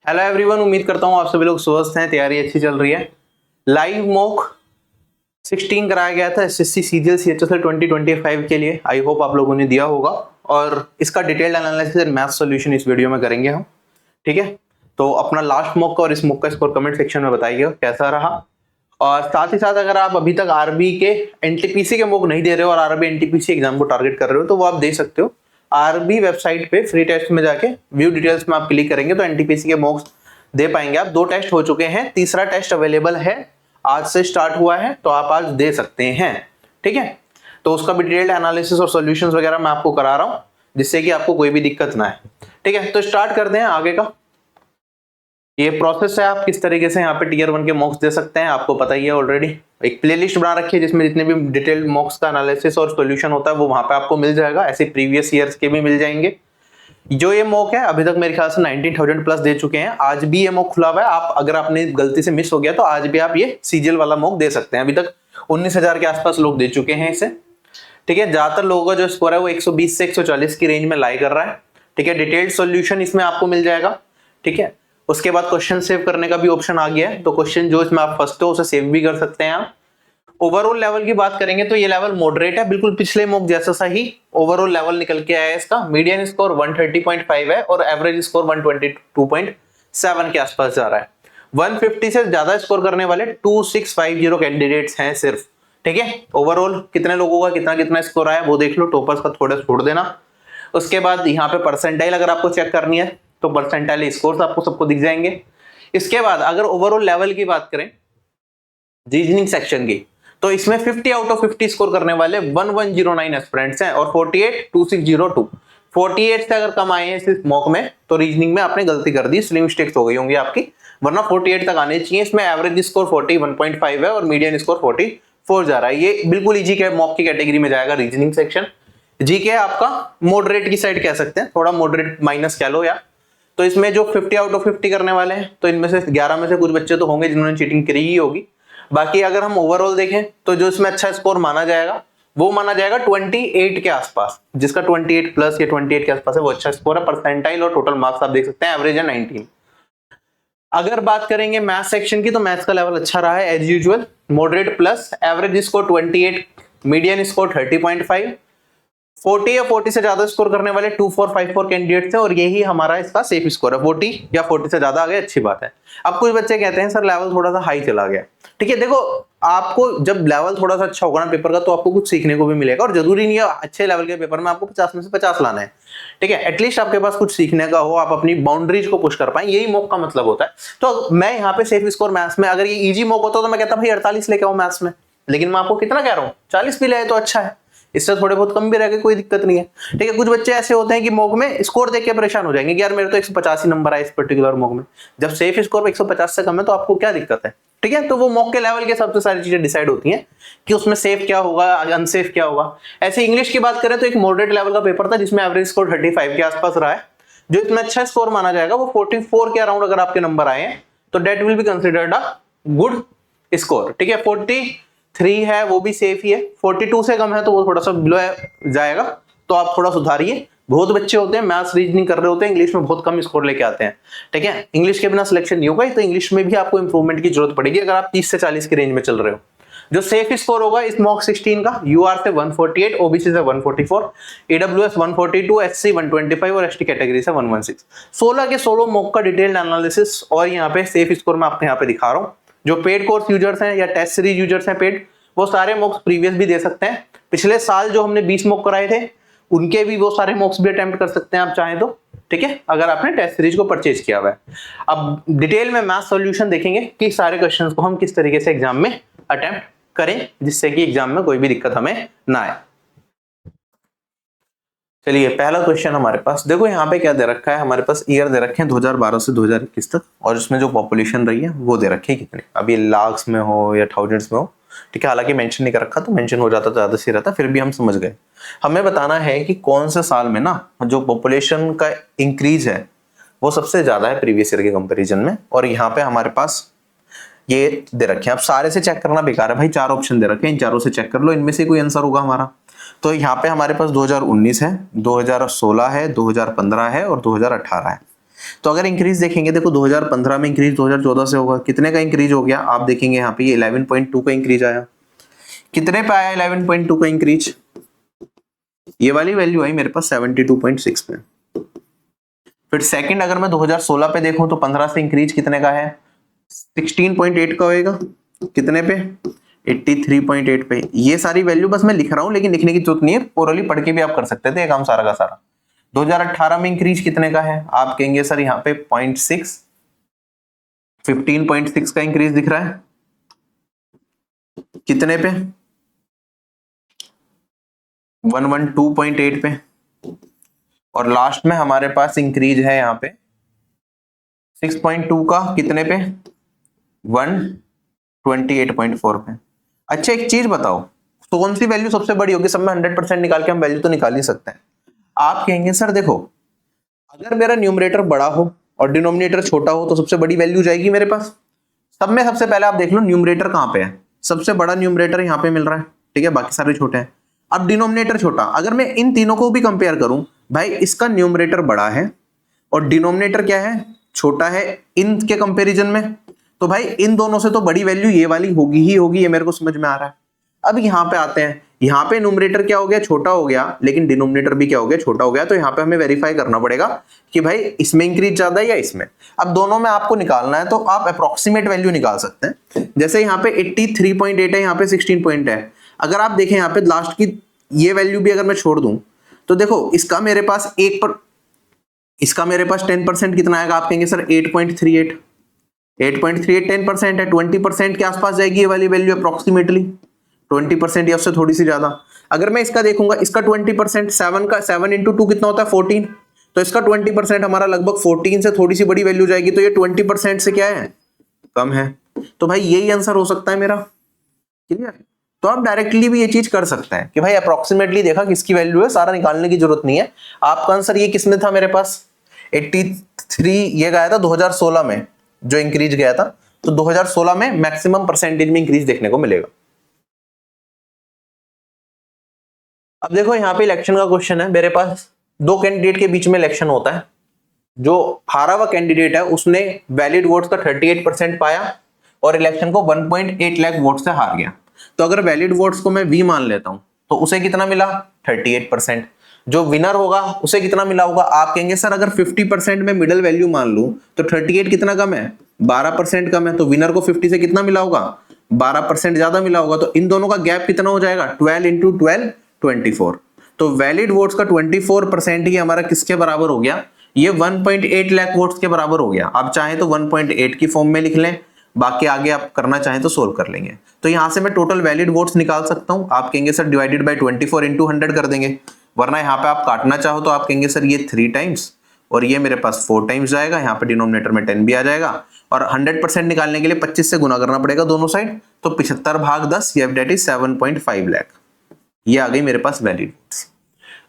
Hello everyone, उम्मीद करता हूँ आप सभी लोग स्वस्थ हैं, तैयारी अच्छी चल रही है। लाइव मॉक 16 कराया गया था एसएससी सीजीएल सीएचएसएल 2025 के लिए। आई होप आप लोगों ने दिया होगा और इसका detailed analysis and math solution इस वीडियो में करेंगे हम। ठीक है, तो अपना लास्ट मॉक का और इस मॉक का स्कोर कमेंट सेक्शन में बताइए कैसा रहा। और साथ ही साथ अगर आप अभी तक आरबी के एनटीपीसी के मॉक नहीं दे रहे हो और आरबी एनटीपीसी एग्जाम को टारगेट कर रहे हो तो वो आप दे सकते हो। आरबी वेबसाइट पे फ्री टेस्ट में जाके व्यू डिटेल्स में आप क्लिक करेंगे तो एनटीपीसी के मॉक्स दे पाएंगे आप। 2 टेस्ट हो चुके हैं, तीसरा टेस्ट अवेलेबल है, आज से स्टार्ट हुआ है तो आप आज दे सकते हैं। ठीक है, तो उसका भी डिटेल्ड एनालिसिस और सॉल्यूशंस वगैरह मैं आपको करा रहा हूं जिससे कि आपको कोई भी दिक्कत ना है। ठीक है, तो स्टार्ट करते हैं आगे का। ये प्रोसेस है, आप किस तरीके से यहाँ पे टीयर 1 के मॉक्स दे सकते हैं आपको पता ही है ऑलरेडी। एक प्लेलिस्ट बना रखी है जिसमें जितने भी डिटेल्ड मॉक्स का एनालिसिस और सॉल्यूशन होता है वो वहां पे आपको मिल जाएगा। ऐसे प्रीवियस ईयर्स के भी मिल जाएंगे। जो ये मॉक है अभी तक मेरे ख्याल से 19,000 प्लस दे चुके हैं। आज भी ये मॉक खुला हुआ है, आप अगर आपने गलती से मिस हो गया तो आज भी आप ये सीजीएल वाला मॉक दे सकते हैं। अभी तक 19,000 के आसपास लोग दे चुके हैं इसे। ठीक है, ज्यादातर लोगों का जो स्कोर है वो 120 से 140 की रेंज में लाई कर रहा है। ठीक है, डिटेल्ड सॉल्यूशन इसमें आपको मिल जाएगा। ठीक है, उसके बाद क्वेश्चन सेव करने का भी ऑप्शन आ गया है, तो क्वेश्चन जो इसमें आप फंसते हो उसे सेव भी कर सकते हैं आप। ओवरऑल लेवल की बात करेंगे तो ये लेवल मॉडरेट है, बिल्कुल पिछले मॉक जैसा सा ही ओवरऑल लेवल निकल के आया है। इसका मीडियन स्कोर 130.5 है और एवरेज स्कोर 122.7 के आसपास जा रहा है। 150 से ज्यादा स्कोर करने वाले 2650 कैंडिडेट्स हैं सिर्फ। ठीक है, ओवरऑल कितने लोगों का कितना कितना स्कोर आया वो देख लो, टॉपर्स का थोड़ा छोड़ देना। उसके बाद यहाँ पे परसेंटाइल अगर आपको चेक करनी है तो परसेंटाइल स्कोर्स आपको सबको दिख जाएंगे। इसके बाद अगर ओवरऑल लेवल की बात करें रीजनिंग सेक्शन की तो इसमें 50 आउट ऑफ 50 स्कोर करने वाले 1109 एस्पिरेंट्स हैं और 482602 48 से अगर कम आए हैं इस मॉक में तो रीजनिंग में आपने गलती कर दी, स्लिम मिस्टेक्स हो गई होंगी आपकी, वरना 48 तक आने चाहिए। इसमें एवरेज स्कोर 41.5 है और मीडियन स्कोर 44 जा रहा है। ये बिल्कुल इजी के मॉक की कैटेगरी में जाएगा रीजनिंग सेक्शन। जीके आपका मॉडरेट की साइड कह सकते हैं, थोड़ा मॉडरेट माइनस कह लो या। तो इसमें जो 50 आउट ऑफ 50 करने वाले हैं तो इनमें से 11 में से कुछ बच्चे तो होंगे जिन्होंने चीटिंग करी ही होगी। बाकी अगर हम ओवरऑल देखें तो जो इसमें अच्छा स्कोर माना जाएगा वो माना जाएगा 28 के आसपास, जिसका 28 प्लस या 28 के आसपास है वो अच्छा स्कोर है। परसेंटाइल और टोटल मार्क्स आप देख सकते हैं, एवरेज है 19। अगर बात करेंगे मैथ सेक्शन की तो मैथ्स का लेवल अच्छा रहा है as usual, moderate plus, average score 28, median score 30.5, 40 या 40 से ज्यादा स्कोर करने वाले 2454 कैंडिडेट्स हैं और यही हमारा इसका सेफ स्कोर है। 40 या 40 से ज्यादा आ गए अच्छी बात है। अब कुछ बच्चे कहते हैं सर लेवल थोड़ा सा हाई चला गया। ठीक है, देखो आपको जब लेवल थोड़ा सा अच्छा होगा ना पेपर का तो आपको कुछ सीखने को भी मिलेगा और जरूरी नहीं है अच्छे लेवल के पेपर में आपको 50 में से 50 लाना है। ठीक है, एटलीस्ट आपके पास कुछ सीखने का हो, आप अपनी बाउंड्रीज को पुश कर पाए, यही मॉक का मतलब होता है। तो मैं यहाँ पे सेफ स्कोर मैथ्स में, अगर ये इजी मॉक होता तो मैं कहता भाई 48 लेके आओ मैथ्स में, लेकिन मैं आपको कितना कह रहा हूँ 40 भी ले तो अच्छा है, इससे थोड़े बहुत कम भी रहेगा कोई दिक्कत नहीं है। ठीक है, कुछ बच्चे ऐसे होते हैं कि मॉक में स्कोर देख के परेशान हो जाएंगे कि यार मेरे तो 150 ही नंबर आया इस पर्टिकुलर मॉक में। जब सेफ स्कोर 150 से कम है तो आपको क्या दिक्कत है। ठीक है, तो वो मॉक के लेवल के सबसे सारी चीजें डिसाइड होती हैं कि उसमें सेफ क्या होगा, अनसेफ क्या होगा। ऐसे इंग्लिश की बात करें तो एक मॉडरेट लेवल का पेपर था जिसमें एवरेज स्कोर 35 के आसपास रहा है। जो इसमें अच्छा स्कोर माना जाएगा वो 44 के अराउंड अगर आपके नंबर आए हैं तो that will be considered a good score. ठीक है, 43 है वो भी सेफ ही है, 42 से कम है तो वो थोड़ा सा बिलो जाएगा, तो आप थोड़ा सुधारिए। बहुत बच्चे होते हैं मैथ्स रीजनिंग कर रहे होते हैं, इंग्लिश में बहुत कम स्कोर लेके आते हैं। ठीक है, इंग्लिश के बिना सिलेक्शन नहीं होगा, तो इंग्लिश में भी आपको इंप्रूवमेंट की जरूरत पड़ेगी अगर आप 30 से 40 की रेंज में चल रहे हो। जो सेफ स्कोर होगा इस मॉक 16 का, यूआर से 148, ओबीसी से 144, ईडब्ल्यूएस 142, एससी 125 और एसटी कैटेगरी से 116। 16 के 16 मॉक का डिटेल्ड एनालिसिस और यहाँ पे सेफ स्कोर मैं आपको यहाँ पे दिखा रहा हूँ। जो पेड कोर्स यूजर्स हैं या टेस्ट सीरीज यूजर्स हैं पेड, वो सारे मॉक्स प्रीवियस भी दे सकते हैं। पिछले साल जो हमने 20 मॉक कराए थे उनके भी वो सारे मॉक्स भी अटेम्प्ट कर सकते हैं आप चाहें तो। ठीक है, अगर आपने टेस्ट सीरीज को परचेज किया हुआ है। अब डिटेल में मैथ सॉल्यूशन देखेंगे कि सारे क्वेश्चंस को हम किस तरीके से एग्जाम में अटेम्प्ट करें जिससे कि एग्जाम में कोई भी दिक्कत हमें ना आए। चलिए पहला क्वेश्चन हमारे पास देखो, यहाँ पे क्या दे रखा है, हमारे पास ईयर दे रखे हैं 2012 से 2021 तक और उसमें जो पॉपुलेशन रही है वो दे रखी है कितनी, अभी लाख्स में हो या थाउजेंड्स में हो। ठीक है, हालांकि मेंशन नहीं कर रखा तो मेंशन हो जाता तो ज्यादा सही रहता, फिर भी हम समझ गए। हमें बताना है कि कौन से साल में ना जो पॉपुलेशन का इंक्रीज है वो सबसे ज्यादा है प्रीवियस ईयर के कंपेरिजन में, और यहाँ पे हमारे पास ये दे रखे हैं। अब सारे से चेक करना बेकार है भाई, 4 ऑप्शन दे रखे हैं, इन चारों से चेक कर लो, इनमें से कोई आंसर होगा हमारा। तो यहाँ पे हमारे पास 2019 है, 2016 है, 2015 है और 2018 है। तो अगर इंक्रीज देखेंगे, देखो 2015 में इंक्रीज 2014 से होगा, कितने का इंक्रीज हो गया आप देखेंगे यहाँ पे, ये 11.2 का इंक्रीज आया। कितने पे आया 11.2 का इंक्रीज? ये वाली वैल्यू आई मेरे पास 72.6 पे। फिर सेकंड अगर मैं 2016 पे देखूं तो 15 से इंक्रीज कितने का है? 16.8 का होएगा। कितने पे? 83.8 पे। ये सारी वैल्यू बस मैं लिख रहा हूं, लेकिन लिखने की जरूरत नहीं है, ओरली पढ़ के भी आप कर सकते थे ये काम सारा का सारा। 2018 में इंक्रीज कितने का है? आप कहेंगे सर यहाँ पे 0.6, 15.6 का इंक्रीज दिख रहा है। कितने पे? 112.8 पे। और लास्ट में हमारे पास इंक्रीज है यहाँ पे 6.2 का, कितने पे? 128.4 पे। अच्छा एक चीज बताओ, तो कौन सी वैल्यू सबसे बड़ी होगी? सब में 100% निकाल के हम वैल्यू तो निकाल ही सकते हैं। आप कहेंगे सर देखो, अगर मेरा न्यूमरेटर बड़ा हो और डिनोमिनेटर छोटा हो तो सबसे बड़ी वैल्यू जाएगी मेरे पास। सब में सबसे पहले आप देख लो न्यूमरेटर कहां पे है। सबसे बड़ा न्यूमरेटर यहाँ पे मिल रहा है, ठीक है, बाकी सारे छोटे हैं। अब डिनोमिनेटर छोटा, अगर मैं इन तीनों को भी कंपेयर करूं, भाई इसका न्यूमरेटर बड़ा है और डिनोमिनेटर क्या है? छोटा है इन के कंपैरिजन में, तो भाई इन दोनों से तो बड़ी वैल्यू ये वाली होगी ही होगी, ये मेरे को समझ में आ रहा है। अब यहाँ पे आते हैं, यहाँ पे न्यूमरेटर क्या हो गया? छोटा हो गया, लेकिन डिनोमिनेटर भी क्या हो गया? छोटा हो गया। तो यहाँ पे हमें वेरीफाई करना पड़ेगा कि भाई इसमें इंक्रीज ज्यादा है या इसमें। अब दोनों में आपको निकालना है तो आप अप्रोक्सीमेट वैल्यू निकाल सकते हैं। जैसे यहाँ पे 83.8 है, यहाँ पे 16 पॉइंट है। अगर आप देखें यहाँ पे लास्ट की ये वैल्यू भी अगर मैं छोड़ दूं तो देखो इसका मेरे पास इसका मेरे पास 10% कितना आएगा? आप कहेंगे सर 8.38 10% है, 20% के आसपास जाएगी ये वाली वैल्यू अप्रोक्सीमेटली, 20% या उससे थोड़ी सी ज्यादा। अगर मैं इसका देखूंगा, इसका 20%, 7 इंटू 2 कितना होता है? 14। तो इसका 20% हमारा लगभग 14 से थोड़ी सी बड़ी वैल्यू जाएगी, तो ये 20% से क्या है? कम है। तो भाई यही आंसर हो सकता है मेरा। क्लियर? तो आप डायरेक्टली भी ये चीज कर सकते हैं कि भाई अप्रोक्सीमेटली देखा किसकी वैल्यू है, सारा निकालने की जरूरत नहीं है। आपका आंसर ये किसमें था? मेरे पास 83 ये गया था 2016 में, जो इंक्रीज गया था। तो 2016 में मैक्सिमम परसेंटेज में इंक्रीज देखने को मिलेगा। अब देखो यहाँ पे इलेक्शन का क्वेश्चन है, मेरे पास दो कैंडिडेट के बीच में इलेक्शन होता है। जो हारा हुआ कैंडिडेट है उसने वैलिड वोट्स का 38% पाया और इलेक्शन को 1.8 लाख वोट से हार गया। तो अगर वैलिड वोट्स को मैं V मान लेता हूं तो उसे कितना मिला? 38%। जो विनर होगा उसे कितना मिला होगा? आप कहेंगे सर अगर 50% में मिडिल वैल्यू मान लूं तो 38 कितना कम है? 12% कम है। तो विनर को 50 से कितना मिला होगा? 12% ज्यादा मिला होगा। तो इन दोनों का गैप कितना हो जाएगा? 12 इंटू 12 24। तो वैलिड वोट्स का 24% ही हमारा किसके बराबर हो गया? ये 1.8 लाख वोट्स के बराबर हो गया। आप चाहें तो 1.8 की फॉर्म में लिख लें, बाकी आगे आप करना चाहें तो सोल्व कर लेंगे। तो यहां से मैं टोटल वैलिड वोट्स निकाल सकता हूं। आप कहेंगे सर डिवाइडेड बाय 24 इंटू 100 कर देंगे, वरना यहाँ पे आप काटना चाहो तो आप कहेंगे सर ये 3 टाइम्स और ये मेरे पास 4 टाइम्स जाएगा, यहाँ पे डिनोमिनेटर में 10 भी आ जाएगा और 100% निकालने के लिए 25 से गुना करना पड़ेगा दोनों साइड। तो 75/10 ये दैट इज 7.5 लाख। ये आ गई मेरे पास वैलिड वोट्स।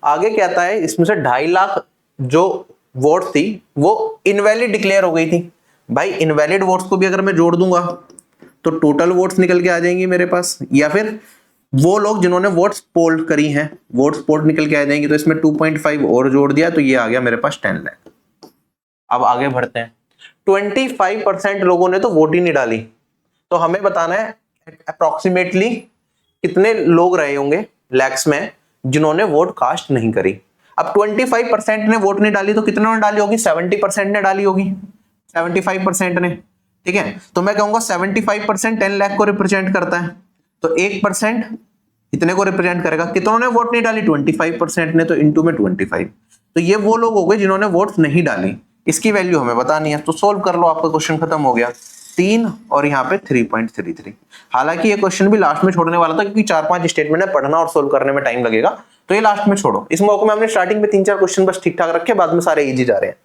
आगे क्या आता है, इसमें से 2.5 लाख जो वोट थी वो इनवैलिड डिक्लेयर हो गई थी। भाई इनवैलिड वोट्स को भी अगर मैं जोड़ दूंगा तो टोटल वोट्स निकल के आ जाएंगी मेरे पास, या फिर वो लोग जिन्होंने वोट्स पोल करी हैं वोट्स पोल निकल के आ जाएंगी। तो इसमें 2.5 और जोड़ दिया तो ये आ गया मेरे पास 10 लाख। अब आगे बढ़ते हैं। 25% लोगों ने तो वोट ही नहीं डाली, तो हमें बताना है अप्रोक्सीमेटली कितने लोग रहे होंगे लैक्स में जिन्होंने वोट कास्ट नहीं करी। अब 25% ने वोट नहीं डाली तो कितने ने डाली होगी? 70% ने डाली होगी, 75% ने। ठीक है, तो मैं कहूंगा 75% 10 लाख को रिप्रेजेंट करता है, तो 1% इतने को रिप्रेजेंट करेगा। कितनों ने वोट नहीं डाली? 25% ने, तो इंटू में 25। तो ये वो लोग हो गए जिन्होंने वोट नहीं डाली। इसकी वैल्यू हमें बतानी है, तो सोल्व कर लो, आपका क्वेश्चन खत्म हो गया। 3 और यहाँ पे 3.33। हालांकि ये क्वेश्चन भी लास्ट में छोड़ने वाला था क्योंकि 4-5 स्टेटमेंट है, पढ़ना और सोल्व करने में टाइम लगेगा, तो ये लास्ट में छोड़ो। इस मौके में हमने स्टार्टिंग में 3-4 क्वेश्चन बस ठीक ठाक रखे, बाद में सारे इजी जा रहे हैं।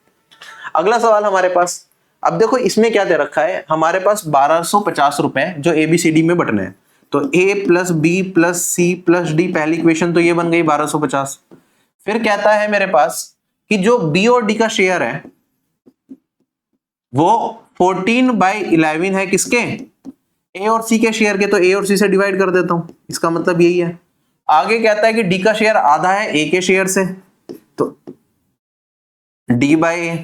अगला सवाल हमारे पास, अब देखो इसमें क्या दे रखा है हमारे पास 1250 रुपए जो ABCD में बटने हैं। तो A plus B plus C plus D, पहली इक्वेशन तो ये बन गई 1250। फिर कहता है मेरे पास कि जो B और D का शेयर है वो 14/11 है, किसके? A और C के शेयर के। तो A और C से डिवाइड कर देता हूं, इसका मतलब यही है। आगे कहता है कि D का शेयर आधा है A के शेयर से, तो D/A।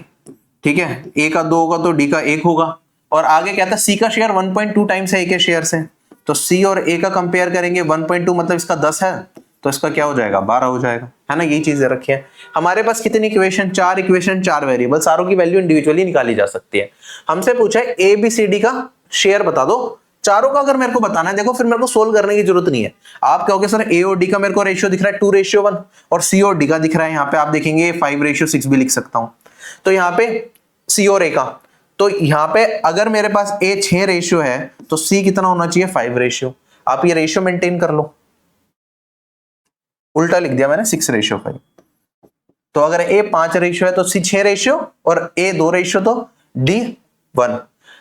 ठीक है, ए का 2 होगा तो डी का 1 होगा। और आगे क्या था, सी का शेयर 1.2 टाइम्स है ए के शेयर से, तो सी और ए का कंपेयर करेंगे, 1.2 मतलब इसका 10 है, तो इसका क्या हो जाएगा, 12 हो जाएगा, है ना। यही चीजें रखी है हमारे पास। कितनी इक्वेशन, 4 इक्वेशन, 4 वेरिएबल, सारों की वैल्यू इंडिविजुअली निकाली जा सकती है। हमसे पूछा है ए बी सी डी का शेयर बता दो, चारों का अगर मेरे को बताना है, देखो फिर मेरे को सोल्व करने की जरूरत नहीं है। आप कहोगे सर ए और डी का मेरे को रेशियो दिख रहा है 2:1 और सी और डी का दिख रहा है, यहाँ पे आप देखेंगे 5:6 भी लिख सकता हूं। तो यहाँ पे सी और ए का, तो यहाँ पे अगर मेरे पास ए 6 रेशियो है तो सी कितना होना चाहिए, 5 रेशियो। आप ये रेशियो मेंटेन कर लो, उल्टा लिख दिया मैंने 6:5। तो अगर ए 5 रेशियो है तो सी 6 रेशियो और ए 2 रेशियो तो डी 1।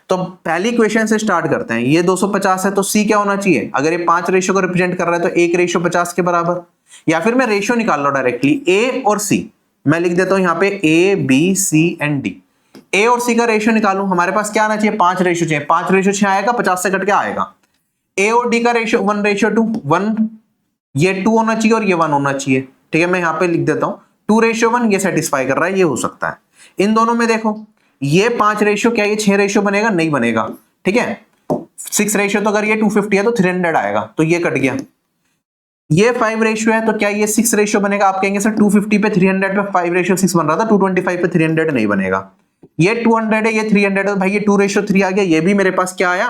तो पहली इक्वेशन से स्टार्ट करते हैं। ये 250 है तो सी क्या होना चाहिए, अगर ये 5 रेशियो को रिप्रेजेंट कर रहा है तो 1:50 के बराबर, या फिर मैं रेशियो निकाल लो डायरेक्टली ए और सी। मैं लिख देता हूं यहाँ पे A B C and D. A और सी का रेशियो निकालूं, हमारे पास क्या आना चाहिए, 5 रेशियो चाहिए। 5:6 आएगा, 50 से कट के आएगा। ए और डी का रेशियो 1:2, 1 ये 2 होना चाहिए और ये 1 होना चाहिए। ठीक है, मैं यहाँ पे लिख देता हूं 2:1, ये सेटिस्फाई कर रहा है, ये हो सकता है। इन दोनों में देखो, ये 5 रेशियो, क्या ये 6 रेशियो बनेगा, नहीं बनेगा। ठीक है, 6 रेशियो, तो अगर ये 250 है तो 300 आएगा, तो ये कट गया। ये 5 रेशियो है तो क्या ये 6 रेशियो बनेगा, आप कहेंगे सर 250 पे 300 पे 5:6 बन रहा था, 225 पे 300 नहीं बनेगा। ये 200 है, ये 300 है, तो भाई ये 2:3 आ गया। ये भी मेरे पास क्या आया,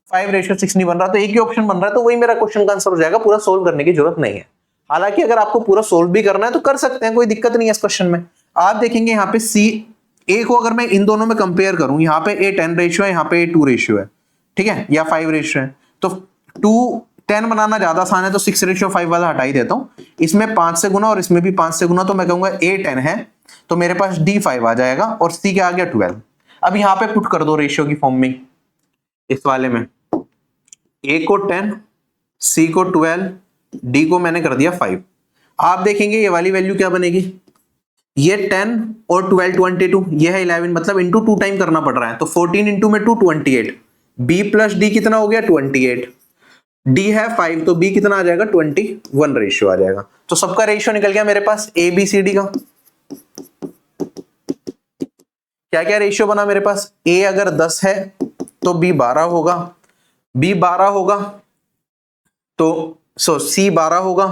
5:6 नहीं बन रहा, तो एक ही ऑप्शन बन रहा है, तो वही मेरा क्वेश्चन का आंसर हो जाएगा। पूरा सोल्व करने की जरूरत नहीं है। हालांकि अगर आपको पूरा सोल्व भी करना है तो कर सकते हैं, कोई दिक्कत नहीं है इस क्वेश्चन में। आप देखेंगे यहाँ पे सी ए को अगर मैं इन दोनों में कंपेयर करूं, यहाँ पे ए 10 रेशियो है, यहाँ पे ए 2 रेशियो है, ठीक है, या 5 रेशियो है, तो 10 बनाना ज्यादा आसान है, तो 6:5 वाला हटा ही देता हूं। इसमें 5 से गुना और इसमें भी 5 से गुना, तो मैं कहूंगा ए 10 है, तो मेरे पास डी 5 आ जाएगा और सी क्या आ गया 12। अब यहाँ पे पुट कर दो रेशियो की फॉर्म में, इस वाले में ए को 10, सी को 12, डी को मैंने कर दिया 5। आप देखेंगे ये वाली वैल्यू क्या बनेगी, ये 10 और 12 22, ये है 11, मतलब इंटू 2 टाइम करना पड़ रहा है, तो 14 इंटू में 2 28। बी प्लस डी कितना हो गया 28, डी है 5, तो बी कितना आ जाएगा 21 रेशियो आ जाएगा। तो सबका रेशियो निकल गया मेरे पास ए बी सी डी का। क्या क्या रेशियो बना मेरे पास, ए अगर 10 है तो बी 12 होगा, बी 12 होगा तो सी 12 होगा,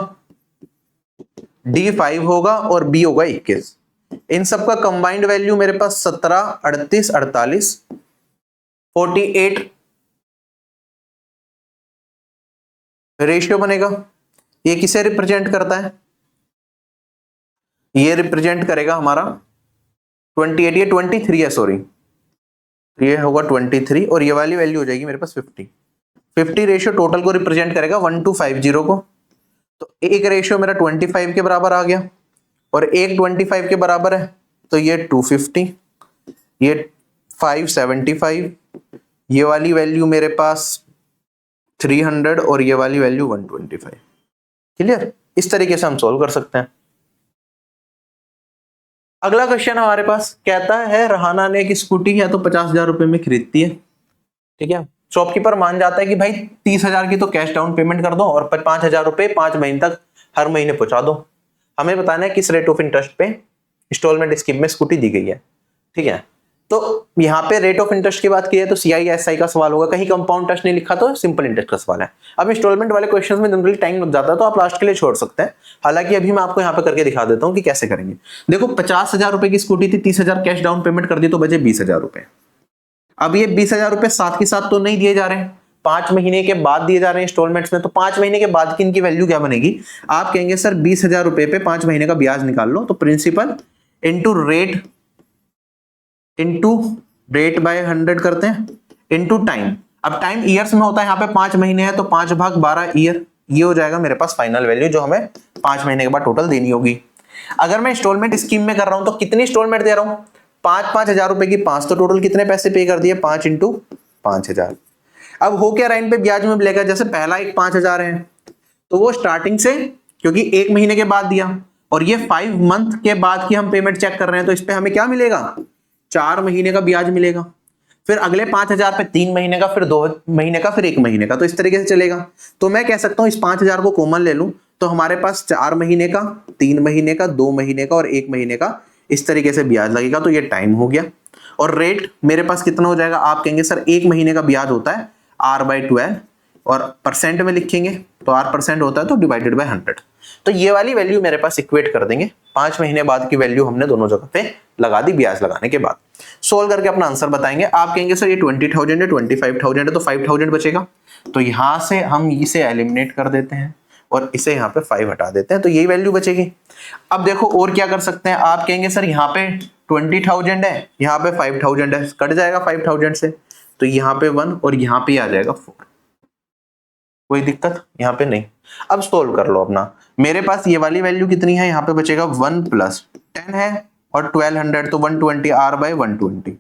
डी 5 होगा और बी होगा 21। इन सबका कंबाइंड वैल्यू मेरे पास 17, 38, 48, 48 रेशियो बनेगा। ये किसे रिप्रेजेंट करता है, ये रिप्रेजेंट करेगा हमारा 28, ये 23 है, सॉरी ये होगा 23 और ये वाली वैल्यू हो जाएगी मेरे पास 50 रेशियो टोटल को रिप्रेजेंट करेगा 1250 को। तो एक रेशियो मेरा 25 के बराबर आ गया और एक 25 के बराबर है, तो ये 250, ये 575, ये वाली वैल्यू मेरे पास 300 और ये वाली वैल्यू 125। क्लियर, इस तरीके से हम सॉल्व कर सकते हैं। अगला क्वेश्चन हमारे पास कहता है रहाना ने एक स्कूटी या तो 50,000 रुपए में खरीदती है, ठीक है, शॉपकीपर मान जाता है कि भाई 30,000 की तो कैश डाउन पेमेंट कर दो और 5,000 रुपए 5 महीने तक हर महीने पहुंचा दो। हमें बताना है किस रेट ऑफ इंटरेस्ट पे इंस्टॉलमेंट स्कीम में स्कूटी दी गई है, ठीक है। तो यहाँ पे रेट ऑफ इंटरेस्ट की बात की है तो CISI का सवाल होगा, कहीं कंपाउंड इंटरेस्ट नहीं लिखा तो सिंपल इंटरेस्ट का सवाल है। अब इंस्टॉलमेंट वाले क्वेश्चंस में जनरली टाइम लग जाता है तो आप लास्ट के लिए छोड़ सकते हैं, हालांकि अभी मैं आपको यहाँ पे करके दिखा देता हूँ कि कैसे करेंगे। देखो 50,000 रुपए की स्कूटी थी, 30,000 कैश डाउन पेमेंट कर दी तो बचे 20,000 रुपए। अब ये 20,000 रुपए साथ के साथ तो नहीं दिए जा रहे हैं, 5 महीने के बाद दिए जा रहे हैं इंस्टॉलमेंट्स में, तो 5 महीने के बाद की इनकी वैल्यू क्या बनेगी, आप कहेंगे सर 20,000 रुपए पे 5 महीने का ब्याज निकाल लो, तो प्रिंसिपल इंटू रेट बाय 100 करते हैं इंटू टाइम। अब टाइम ईयर्स में होता है, यहाँ पे 5 महीने है तो 5/12 ईयर, ये हो जाएगा मेरे पास फाइनल वैल्यू जो हमें 5 महीने के बाद टोटल देनी होगी। अगर मैं इंस्टॉलमेंट स्कीम में कर रहा हूं तो कितनी इंस्टॉलमेंट दे रहा हूं, 5-5 हजार रुपए की 5, तो टोटल कितने पैसे पे कर दिए 5 × 5,000। अब हो क्या रहा इन पे ब्याज में लेकर, जैसे पहला एक 5,000 है तो वो स्टार्टिंग से, क्योंकि 1 महीने के बाद दिया और ये 5 मंथ के बाद की हम पेमेंट चेक कर रहे हैं, तो इस पे हमें क्या मिलेगा 4 महीने का ब्याज मिलेगा। फिर अगले 5,000 पे 3 महीने का, फिर 2 महीने का, फिर 1 महीने का, तो इस तरीके से चलेगा। तो मैं कह सकता हूं इस 5,000 को कॉमन ले लूं तो हमारे पास 4 महीने का, 3 महीने का, 2 महीने का और 1 महीने का इस तरीके से ब्याज लगेगा, तो ये टाइम हो गया। और रेट मेरे पास कितना हो जाएगा, आप कहेंगे सर 1 महीने का ब्याज होता है R/12 और परसेंट में लिखेंगे तो R% होता है तो डिवाइडेड बाय 100। तो ये वाली वैल्यू मेरे पास इक्वेट कर देंगे, 5 महीने बाद की वैल्यू हमने दोनों जगह पे लगा दी ब्याज लगाने के बाद। सोल्व करके अपना आंसर बताएंगे। आप कहेंगे सर ये 20,000 है, 25,000 है तो 5,000 बचेगा, तो यहां से हम इसे एलिमिनेट कर देते हैं और इसे यहाँ पे 5 हटा देते हैं तो यही वैल्यू बचेगी। अब देखो और क्या कर सकते हैं, आप कहेंगे सर यहाँ पे 20,000 है, यहाँ पे 5,000 है, कट जाएगा 5,000 से, तो यहाँ पे 1 और यहाँ पे आ जाएगा 4, कोई दिक्कत यहाँ पे नहीं। अब सोल्व कर लो अपना, मेरे पास ये वाली वैल्यू कितनी है, यहाँ पे बचेगा 1 + 10 है और 1200 तो 120 R/120।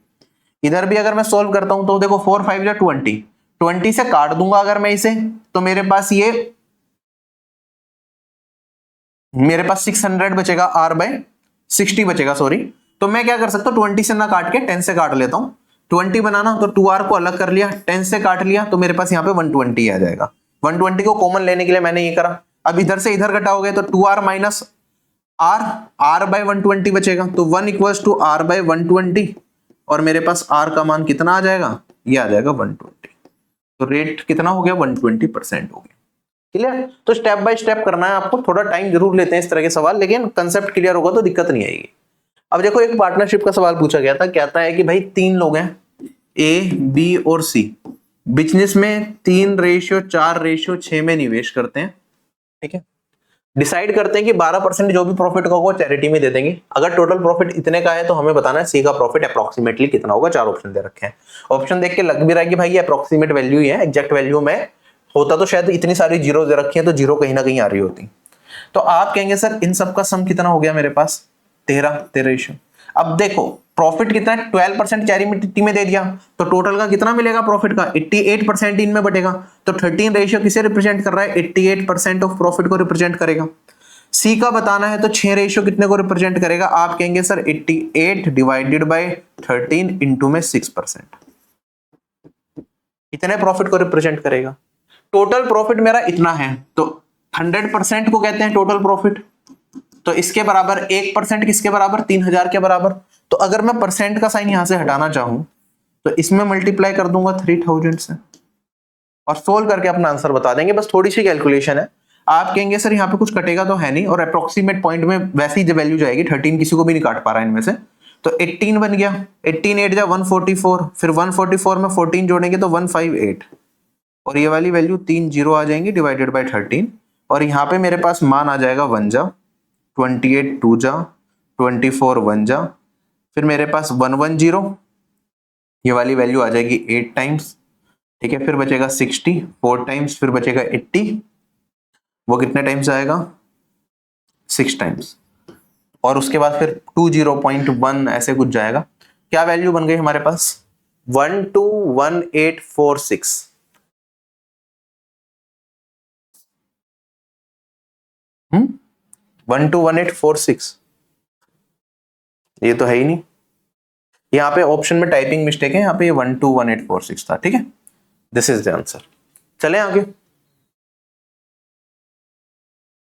इधर भी अगर मैं सोल्व करता हूं तो देखो 4 5 20, 20 से काट दूंगा अगर मैं इसे, तो मेरे पास 600 बचेगा, R/60 बचेगा सॉरी। तो मैं क्या कर सकता हूँ, 20 से ना काट के 10 से काट लेता हूँ। 20 बनाना तो 2R को अलग कर लिया, 10 से काट लिया तो मेरे पास यहाँ पे 120 आ जाएगा। 120 को कॉमन लेने के लिए मैंने ये करा। अब इधर से इधर घटाओगे तो 2R - R/120 बचेगा, तो 1 = R/120 और मेरे पास R का मान कितना आ जाएगा, ये आ जाएगा 120। तो रेट कितना हो गया, 120% हो गया। क्लियर? तो स्टेप बाय स्टेप करना है आपको, थोड़ा टाइम जरूर लेते हैं इस तरह के सवाल, लेकिन कंसेप्ट क्लियर होगा तो दिक्कत नहीं आएगी। अब देखो एक पार्टनरशिप का सवाल पूछा गया था, कहता है कि भाई 3 लोग हैं A, B और C, बिजनेस में 3:4:6 में निवेश करते हैं, ठीक है। डिसाइड करते हैं कि 12% जो भी प्रॉफिट होगा वो चैरिटी में दे देंगे। अगर टोटल प्रॉफिट इतने का है तो हमें बताना है सी का प्रॉफिट अप्रोक्सीमेटली कितना होगा। 4 ऑप्शन दे रखे हैं, ऑप्शन देख के लग भी रहा है कि भाई ये अप्रोक्सीमेट वैल्यू ही है, एग्जैक्ट वैल्यू में होता तो शायद इतनी सारी जीरो दे रखी है तो जीरो कहीं ना कहीं आ रही होती। तो आप कहेंगे सर इन सब का सम कितना हो गया मेरे पास, 13 अब देखो प्रॉफिट कितना है, 12% चैरिटी में दे दिया तो टोटल का कितना मिलेगा प्रॉफिट का, 88% इनमें बटेगा। तो 13 रेशियो किसे रिप्रेजेंट कर रहा है, 88% ऑफ प्रॉफिट को रिप्रेजेंट करेगा। सी का बताना है तो 6 रेशियो कितने को रिप्रेजेंट करेगा, आप कहेंगे सर 88 डिवाइडेड बाय 13 इंटू में 6%, इतने प्रॉफिट को रिप्रेजेंट करेगा। टोटल प्रॉफिट मेरा इतना है तो 100% को कहते हैं टोटल प्रॉफिट, तो इसके बराबर 1% किसके बराबर, 3,000 के बराबर। तो अगर मैं परसेंट का साइन यहां से हटाना चाहूं तो इसमें मल्टीप्लाई कर दूंगा 3,000 से और सोल्व करके अपना आंसर बता देंगे। बस थोड़ी सी कैलकुलेशन है। आप कहेंगे सर यहाँ पे कुछ कटेगा तो है नहीं और अप्रोक्सीमेट पॉइंट में वैसी ही वैल्यू जाएगी, 13 किसी को भी नहीं काट पा रहा है इनमें से, तो 18 बन गया। 18 8 जा 144, फिर 144 में 14 जोड़ेंगे तो 158 और ये वाली वैल्यू 3 जीरो आ जाएंगी डिवाइडेड बाय 13 और यहाँ पे मेरे पास मान आ जाएगा 1 जा 28 2 जा 24 1 जा, फिर मेरे पास 110, ये वाली वैल्यू आ जाएगी 8 टाइम्स, ठीक है। फिर बचेगा 60 4 टाइम्स, फिर बचेगा 80, वो कितने टाइम्स आएगा, 6 टाइम्स, और उसके बाद फिर 20.1 ऐसे कुछ जाएगा। क्या वैल्यू बन गई हमारे पास, 121846। 121846, ये तो है ही नहीं, यहाँ पे ऑप्शन में टाइपिंग मिस्टेक है, यहाँ पे 121846 था, ठीक है। This is the answer. चलें आगे।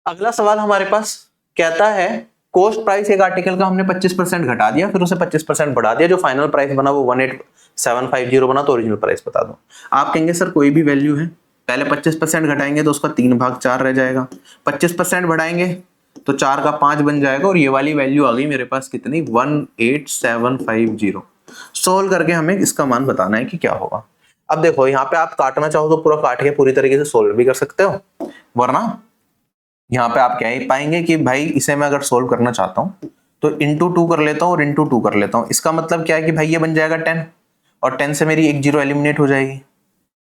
अगला सवाल हमारे पास कहता है कॉस्ट प्राइस एक आर्टिकल का हमने 25% घटा दिया, फिर उसे 25% बढ़ा दिया, जो फाइनल प्राइस बना वो 18750 बना, तो ओरिजिनल प्राइस बता दो। आप कहेंगे सर कोई भी वैल्यू है, पहले 25% घटाएंगे तो उसका 3/4 रह जाएगा, 25% बढ़ाएंगे तो 4 का 5 बन जाएगा और ये वाली वैल्यू आ गई मेरे पास कितनी, 18750। सोल्व करके हमें इसका मान बताना है कि क्या होगा। अब देखो यहाँ पे आप काटना चाहो तो पूरा काट के पूरी तरीके से सोल्व भी कर सकते हो, वरना यहाँ पे आप क्या ही पाएंगे कि भाई इसे मैं अगर सोल्व करना चाहता हूँ तो इंटू 2 कर लेता हूँ और इंटू 2 कर लेता हूँ। इसका मतलब क्या है कि भाई ये बन जाएगा 10 और 10 से मेरी एक जीरो एलिमिनेट हो जाएगी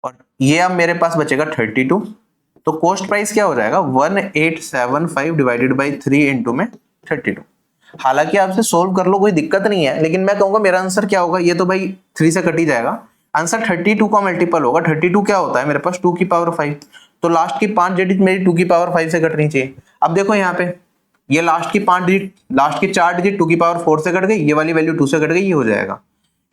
और ये अब मेरे पास बचेगा 32। तो कॉस्ट प्राइस क्या हो जाएगा, 1875 डिवाइडेड बाई 3 इंटू में 32। हालांकि आपसे सोल्व कर लो कोई दिक्कत नहीं है, लेकिन मैं कहूंगा मेरा आंसर क्या होगा, ये तो भाई 3 से कट ही जाएगा, आंसर 32 का मल्टीपल होगा। 32 क्या होता है मेरे पास, 2 की पावर 5, तो लास्ट की 5 डिजिट मेरी 2 की पावर 5 से कटनी चाहिए। अब देखो यहाँ पे ये लास्ट की 5 डिजिट, लास्ट की 4 डिजिट 2 की पावर 4 से कट गई, ये वाली वैल्यू 2 से कट गई, ये हो जाएगा।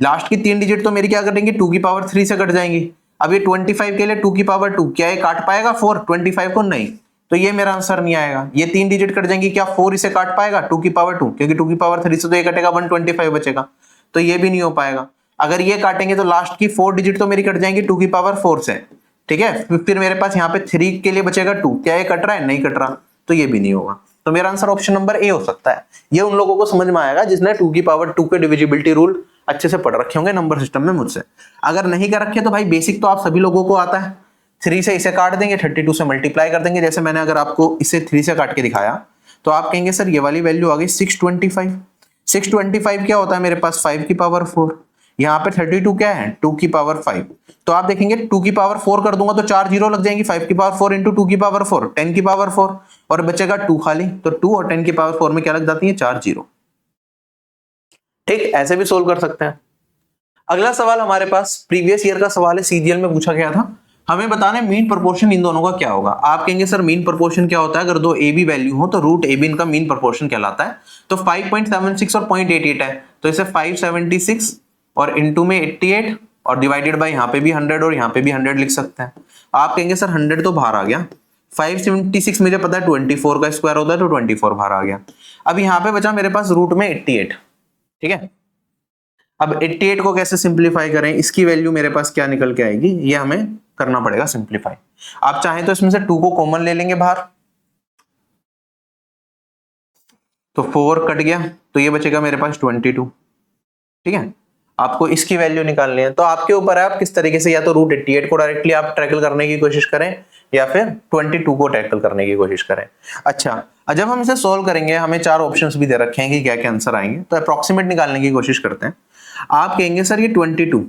लास्ट की 3 डिजिट तो मेरी क्या कटेंगी, 2 की पावर 3 से कट जाएंगी। अब ये 25 के लिए 2 की पावर 2, क्या ये काट पाएगा 4 25 को, नहीं, तो ये मेरा आंसर नहीं आएगा। ये 3 डिजिट कट जाएंगी, क्या 4 इसे काट पाएगा 2 की पावर 2, क्योंकि 2 की पावर 3 से तो ये कटेगा 125 बचेगा, तो ये भी नहीं हो पाएगा। अगर ये काटेंगे तो लास्ट की 4 डिजिट तो मेरी कट जाएंगी 2 की पावर 4 से, ठीक है। फिर मेरे पास यहाँ पे 3 के लिए बचेगा 2, क्या ये कट रहा है? नहीं कट रहा, तो ये भी नहीं होगा। तो मेरा आंसर ऑप्शन नंबर ए हो सकता है। ये उन लोगों को समझ में आएगा जिसने 2 की पावर 2 के डिविजिबिलिटी रूल अच्छे से पढ़ रखे होंगे नंबर सिस्टम में मुझसे। अगर नहीं कर रखे तो भाई बेसिक तो आप सभी लोगों को आता है। 3 से इसे काट देंगे, 32 से मल्टीप्लाई कर देंगे। जैसे मैंने अगर आपको इसे 3 से काट के दिखाया तो आप कहेंगे सर ये वाली वैल्यू आ गई 625। 625 क्या होता है मेरे पास? 5 की पावर 4। यहाँ पे 32 क्या है? 2 की पावर 5। तो आप देखेंगे 2 की पावर 4 कर दूंगा तो 4 जीरो लग जाएंगी। 5 की पावर 4 इंटू 2 की पावर 4, 10 की पावर 4, और बचेगा 2 खाली। तो 2 और 10 की पावर 4 में क्या लग जाती है? 4 जीरो। ठीक, ऐसे भी सोल्व कर सकते हैं। अगला सवाल हमारे पास प्रीवियस ईयर का सवाल है, सीजीएल में पूछा गया था। हमें बताना है मीन प्रोपोर्शन इन दोनों का क्या होगा। आप कहेंगे सर मीन प्रोपोर्शन क्या होता है? अगर दो ए बी वैल्यू हो तो रूट ए बी इनका मीन प्रोपोर्शन कहलाता है। तो 5.76 और 0.88 है, तो इसे 576 और इनटू में 88 और डिवाइडेड बाय यहाँ पे भी 100 और यहाँ पे भी 100 लिख सकते हैं। आप कहेंगे सर 100 तो बाहर आ गया, 576 मुझे पता है 24 का स्क्वायर होता है, तो 24 बाहर आ गया। अब यहाँ पे बचा मेरे पास रूट में 88, ठीक है। अब 88 को कैसे सिंप्लीफाई करें? इसकी वैल्यू मेरे पास क्या निकल के आएगी, ये हमें करना पड़ेगा सिंप्लीफाई। आप चाहें तो इसमें से 2 को कॉमन ले लेंगे बाहर, तो 4 कट गया, तो ये बचेगा मेरे पास 22, ठीक है। आपको इसकी वैल्यू निकालनी है, तो आपके ऊपर है आप किस तरीके से, या तो रूट 88 को डायरेक्टली आप टैकल करने की कोशिश करें या फिर 22 को टैकल करने की कोशिश करें। अच्छा, जब हम इसे सोल्व करेंगे हमें 4 ऑप्शंस भी दे रखे हैं कि क्या क्या आंसर आएंगे, तो अप्रोक्सीमेट निकालने की कोशिश करते हैं। आप कहेंगे सर ये 22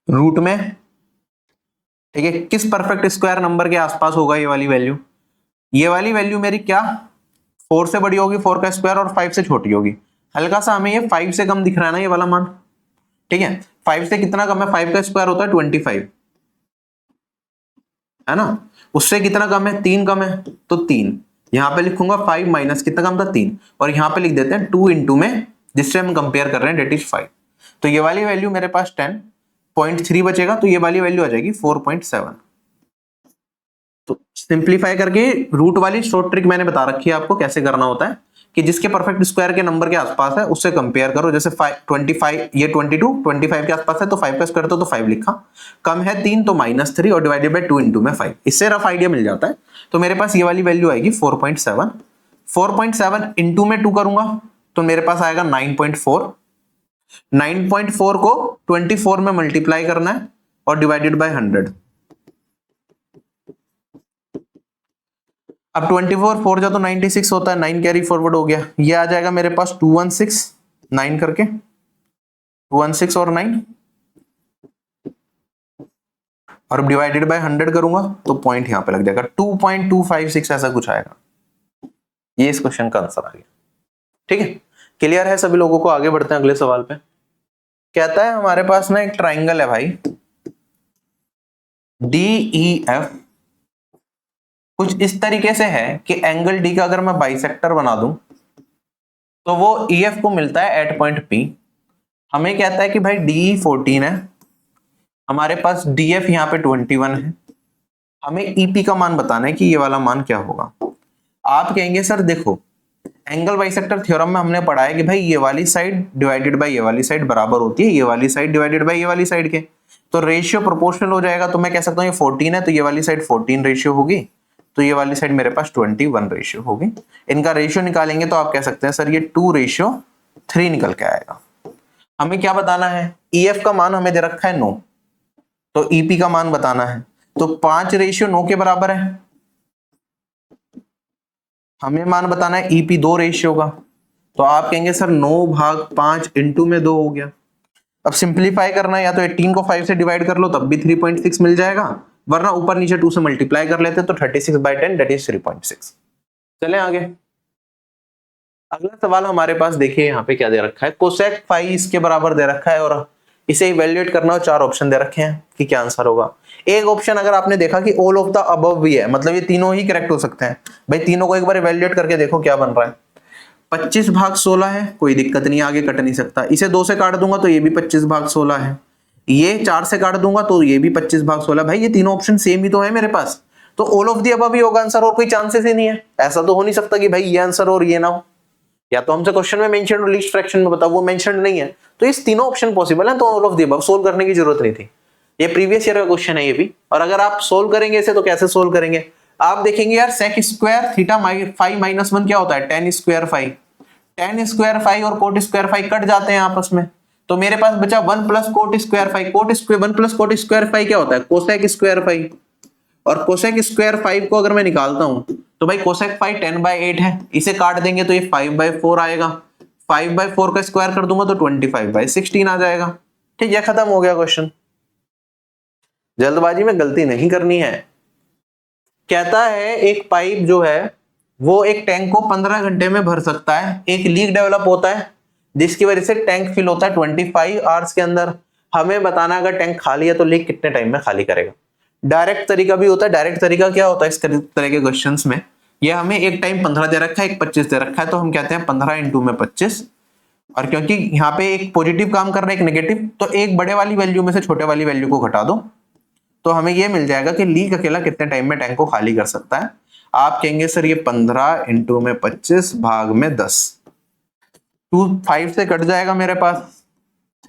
रूट में, ठीक है, किस परफेक्ट स्क्वायर नंबर के आसपास होगा ये वाली वैल्यू? ये वाली वैल्यू मेरी क्या 4 से बड़ी होगी, 4 का स्क्वायर, और 5 से छोटी होगी। हल्का सा हमें ये 5 से कम दिख रहा है ना ये वाला मान, ठीक है। 5 से कितना कम है? 5 का स्क्वायर होता है 25, है ना। उससे कितना कम है? 3 कम है, तो 3 यहां पे लिखूंगा। 5 माइनस कितना कम था? 3, और यहां पे लिख देते हैं 2 इंटू में जिससे हम कंपेयर कर रहे हैं, डेट इज 5। तो ये वाली वैल्यू मेरे पास 10.3 बचेगा, तो ये वाली वैल्यू आ जाएगी 4.7। तो सिंप्लीफाई करके रूट वाली शॉर्ट ट्रिक मैंने बता रखी है आपको कैसे करना होता है, कि जिसके परफेक्ट स्क्वायर के नंबर के आसपास है उससे कंपेयर करो। जैसे 25, ये 25 के आसपास है तो 5 का स्क्वायर तो 5 लिखा, कम है 3 तो -3 और डिवाइडेड बाय 2 इंटू में 5। इससे रफ आइडिया मिल जाता है। तो मेरे पास ये वाली वैल्यू आएगी 4.7। 4.7 इंटू में 2 करूंगा तो मेरे पास आएगा 9.4। 9.4 को 24 में मल्टीप्लाई करना है और डिवाइडेड बाय 100। अब 24 4 जा तो 96 होता है, 9 कैरी फॉरवर्ड हो गया, ये आ जाएगा मेरे पास 216 9 करके, 216 और 9, और डिवाइडेड बाय 100 करूंगा तो पॉइंट यहां पे लग जाएगा 2.256 ऐसा कुछ आएगा। ये इस क्वेश्चन का आंसर आ गया, ठीक है। क्लियर है सभी लोगों को? आगे बढ़ते हैं अगले सवाल पे। कहता है हमारे पास ना एक ट्राइंगल है भाई DEF, कुछ इस तरीके से है कि एंगल डी का अगर मैं बाइसेक्टर बना दूं तो वो EF को मिलता है एट पॉइंट P। हमें कहता है कि भाई DE 14 है, हमारे पास DF यहाँ पे 21 है, हमें EP का मान बताना है कि ये वाला मान क्या होगा। आप कहेंगे सर देखो एंगल बाइसेक्टर थ्योरम में हमने पढ़ा है कि भाई ये वाली साइड डिवाइडेड बाय ये वाली साइड बराबर होती है ये वाली साइड डिवाइडेड बाय ये वाली साइड के, तो रेशियो प्रोपोर्शनल हो जाएगा। तो मैं कह सकता हूँ ये 14 है तो ये वाली साइड 14 रेशियो होगी, तो ये वाली साइड मेरे पास 21 रेशियो होगी। इनका रेशियो निकालेंगे तो आप कह सकते हैं सर ये 2:3 निकल के आएगा। हमें क्या बताना है? EF का मान हमें दे रखा है 9, तो EP का मान बताना है, तो 5:9 के बराबर है। हमें मान बताना है EP 2 रेशियो का, तो आप कहेंगे सर 9/5 इंटू में 2 हो गया। अब सिंप्लीफाई करना है, या तो 18 को 5 से डिवाइड कर लो तब भी 3.6 मिल जाएगा, वरना ऊपर नीचे 2 से मल्टीप्लाई कर लेते तो 36/10 दैट इज 3.6। चलें आगे। अगला सवाल हमारे पास देखिए यहाँ पे क्या दे रखा है, कोसेक फाई इसके बराबर दे रखा है और इसे इवेल्युएट करना हो, 4 ऑप्शन दे रखे हैं कि क्या आंसर होगा। एक ऑप्शन अगर आपने देखा कि ऑल ऑफ द अबव भी है, मतलब ये तीनों ही करेक्ट हो सकते हैं। भाई तीनों को एक बार इवेल्युएट करके देखो क्या बन रहा है। 25/16 है, कोई दिक्कत नहीं, आगे कट नहीं सकता। इसे 2 से काट दूंगा तो ये भी 25/16 है, ये 4 से काट दूंगा तो ये भी 25/16। भाई ये तीनों ऑप्शन सेम ही तो है मेरे पास, तो ऑल ऑफ द अबव ही होगा आंसर, और कोई चांसेस ही नहीं है। ऐसा तो हो नहीं सकता कि भाई ये आंसर और ये ना हो। या तो हमसे क्वेश्चन में मेंशन और लीस्ट फ्रैक्शन में बताओ, वो मेंशन नहीं है, तो इस तीनों ऑप्शन पॉसिबल है, तो all of the above, solve करने की जरूरत नहीं थी। ये प्रीवियस ईयर का क्वेश्चन है ये भी, और अगर आप सोल्व करेंगे इसे तो कैसे सोल्व करेंगे, आप देखेंगे यार sec square theta five minus 1 क्या होता है, tan square five, tan square five और कोट स्क्वायर फाइव कट जाते हैं आपस में, तो मेरे पास बचा 1 plus coat square five, coat square 1 plus coat square five क्या होता है, कोसेक स्क्वायर फाइव, और कोसेक स्क्वायर 5 को अगर मैं निकालता हूं तो भाई कोसेक 5 10/8 है, इसे काट देंगे तो ये 5/4 आएगा, 5/4 का स्क्वायर कर दूंगा तो 25/16 आ जाएगा। ठीक है, खत्म हो गया क्वेश्चन। जल्दबाजी में गलती नहीं करनी है। कहता है एक पाइप जो है वो एक टैंक को 15 घंटे में भर सकता है, एक लीक डेवलप होता है जिसकी वजह से टैंक फिल होता है 25 आवर्स के अंदर। हमें बताना अगर टैंक खाली है तो लीक कितने टाइम में खाली करेगा। डायरेक्ट तरीका भी होता है। डायरेक्ट तरीका क्या होता है इस तरह के क्वेश्चंस में, ये हमें एक टाइम 15 दे रखा है, एक 25 दे रखा है, तो हम कहते हैं 15 इंटू में 25, और क्योंकि यहाँ पे एक पॉजिटिव काम कर रहा है एक नेगेटिव, तो एक बड़े वाली वैल्यू में से छोटे वाली वैल्यू को घटा दो, तो हमें ये मिल जाएगा कि लीक अकेला कितने टाइम में टैंक को खाली कर सकता है। आप कहेंगे सर ये 15 इंटू में 25 भाग में 10, 2 5 से कट जाएगा मेरे पास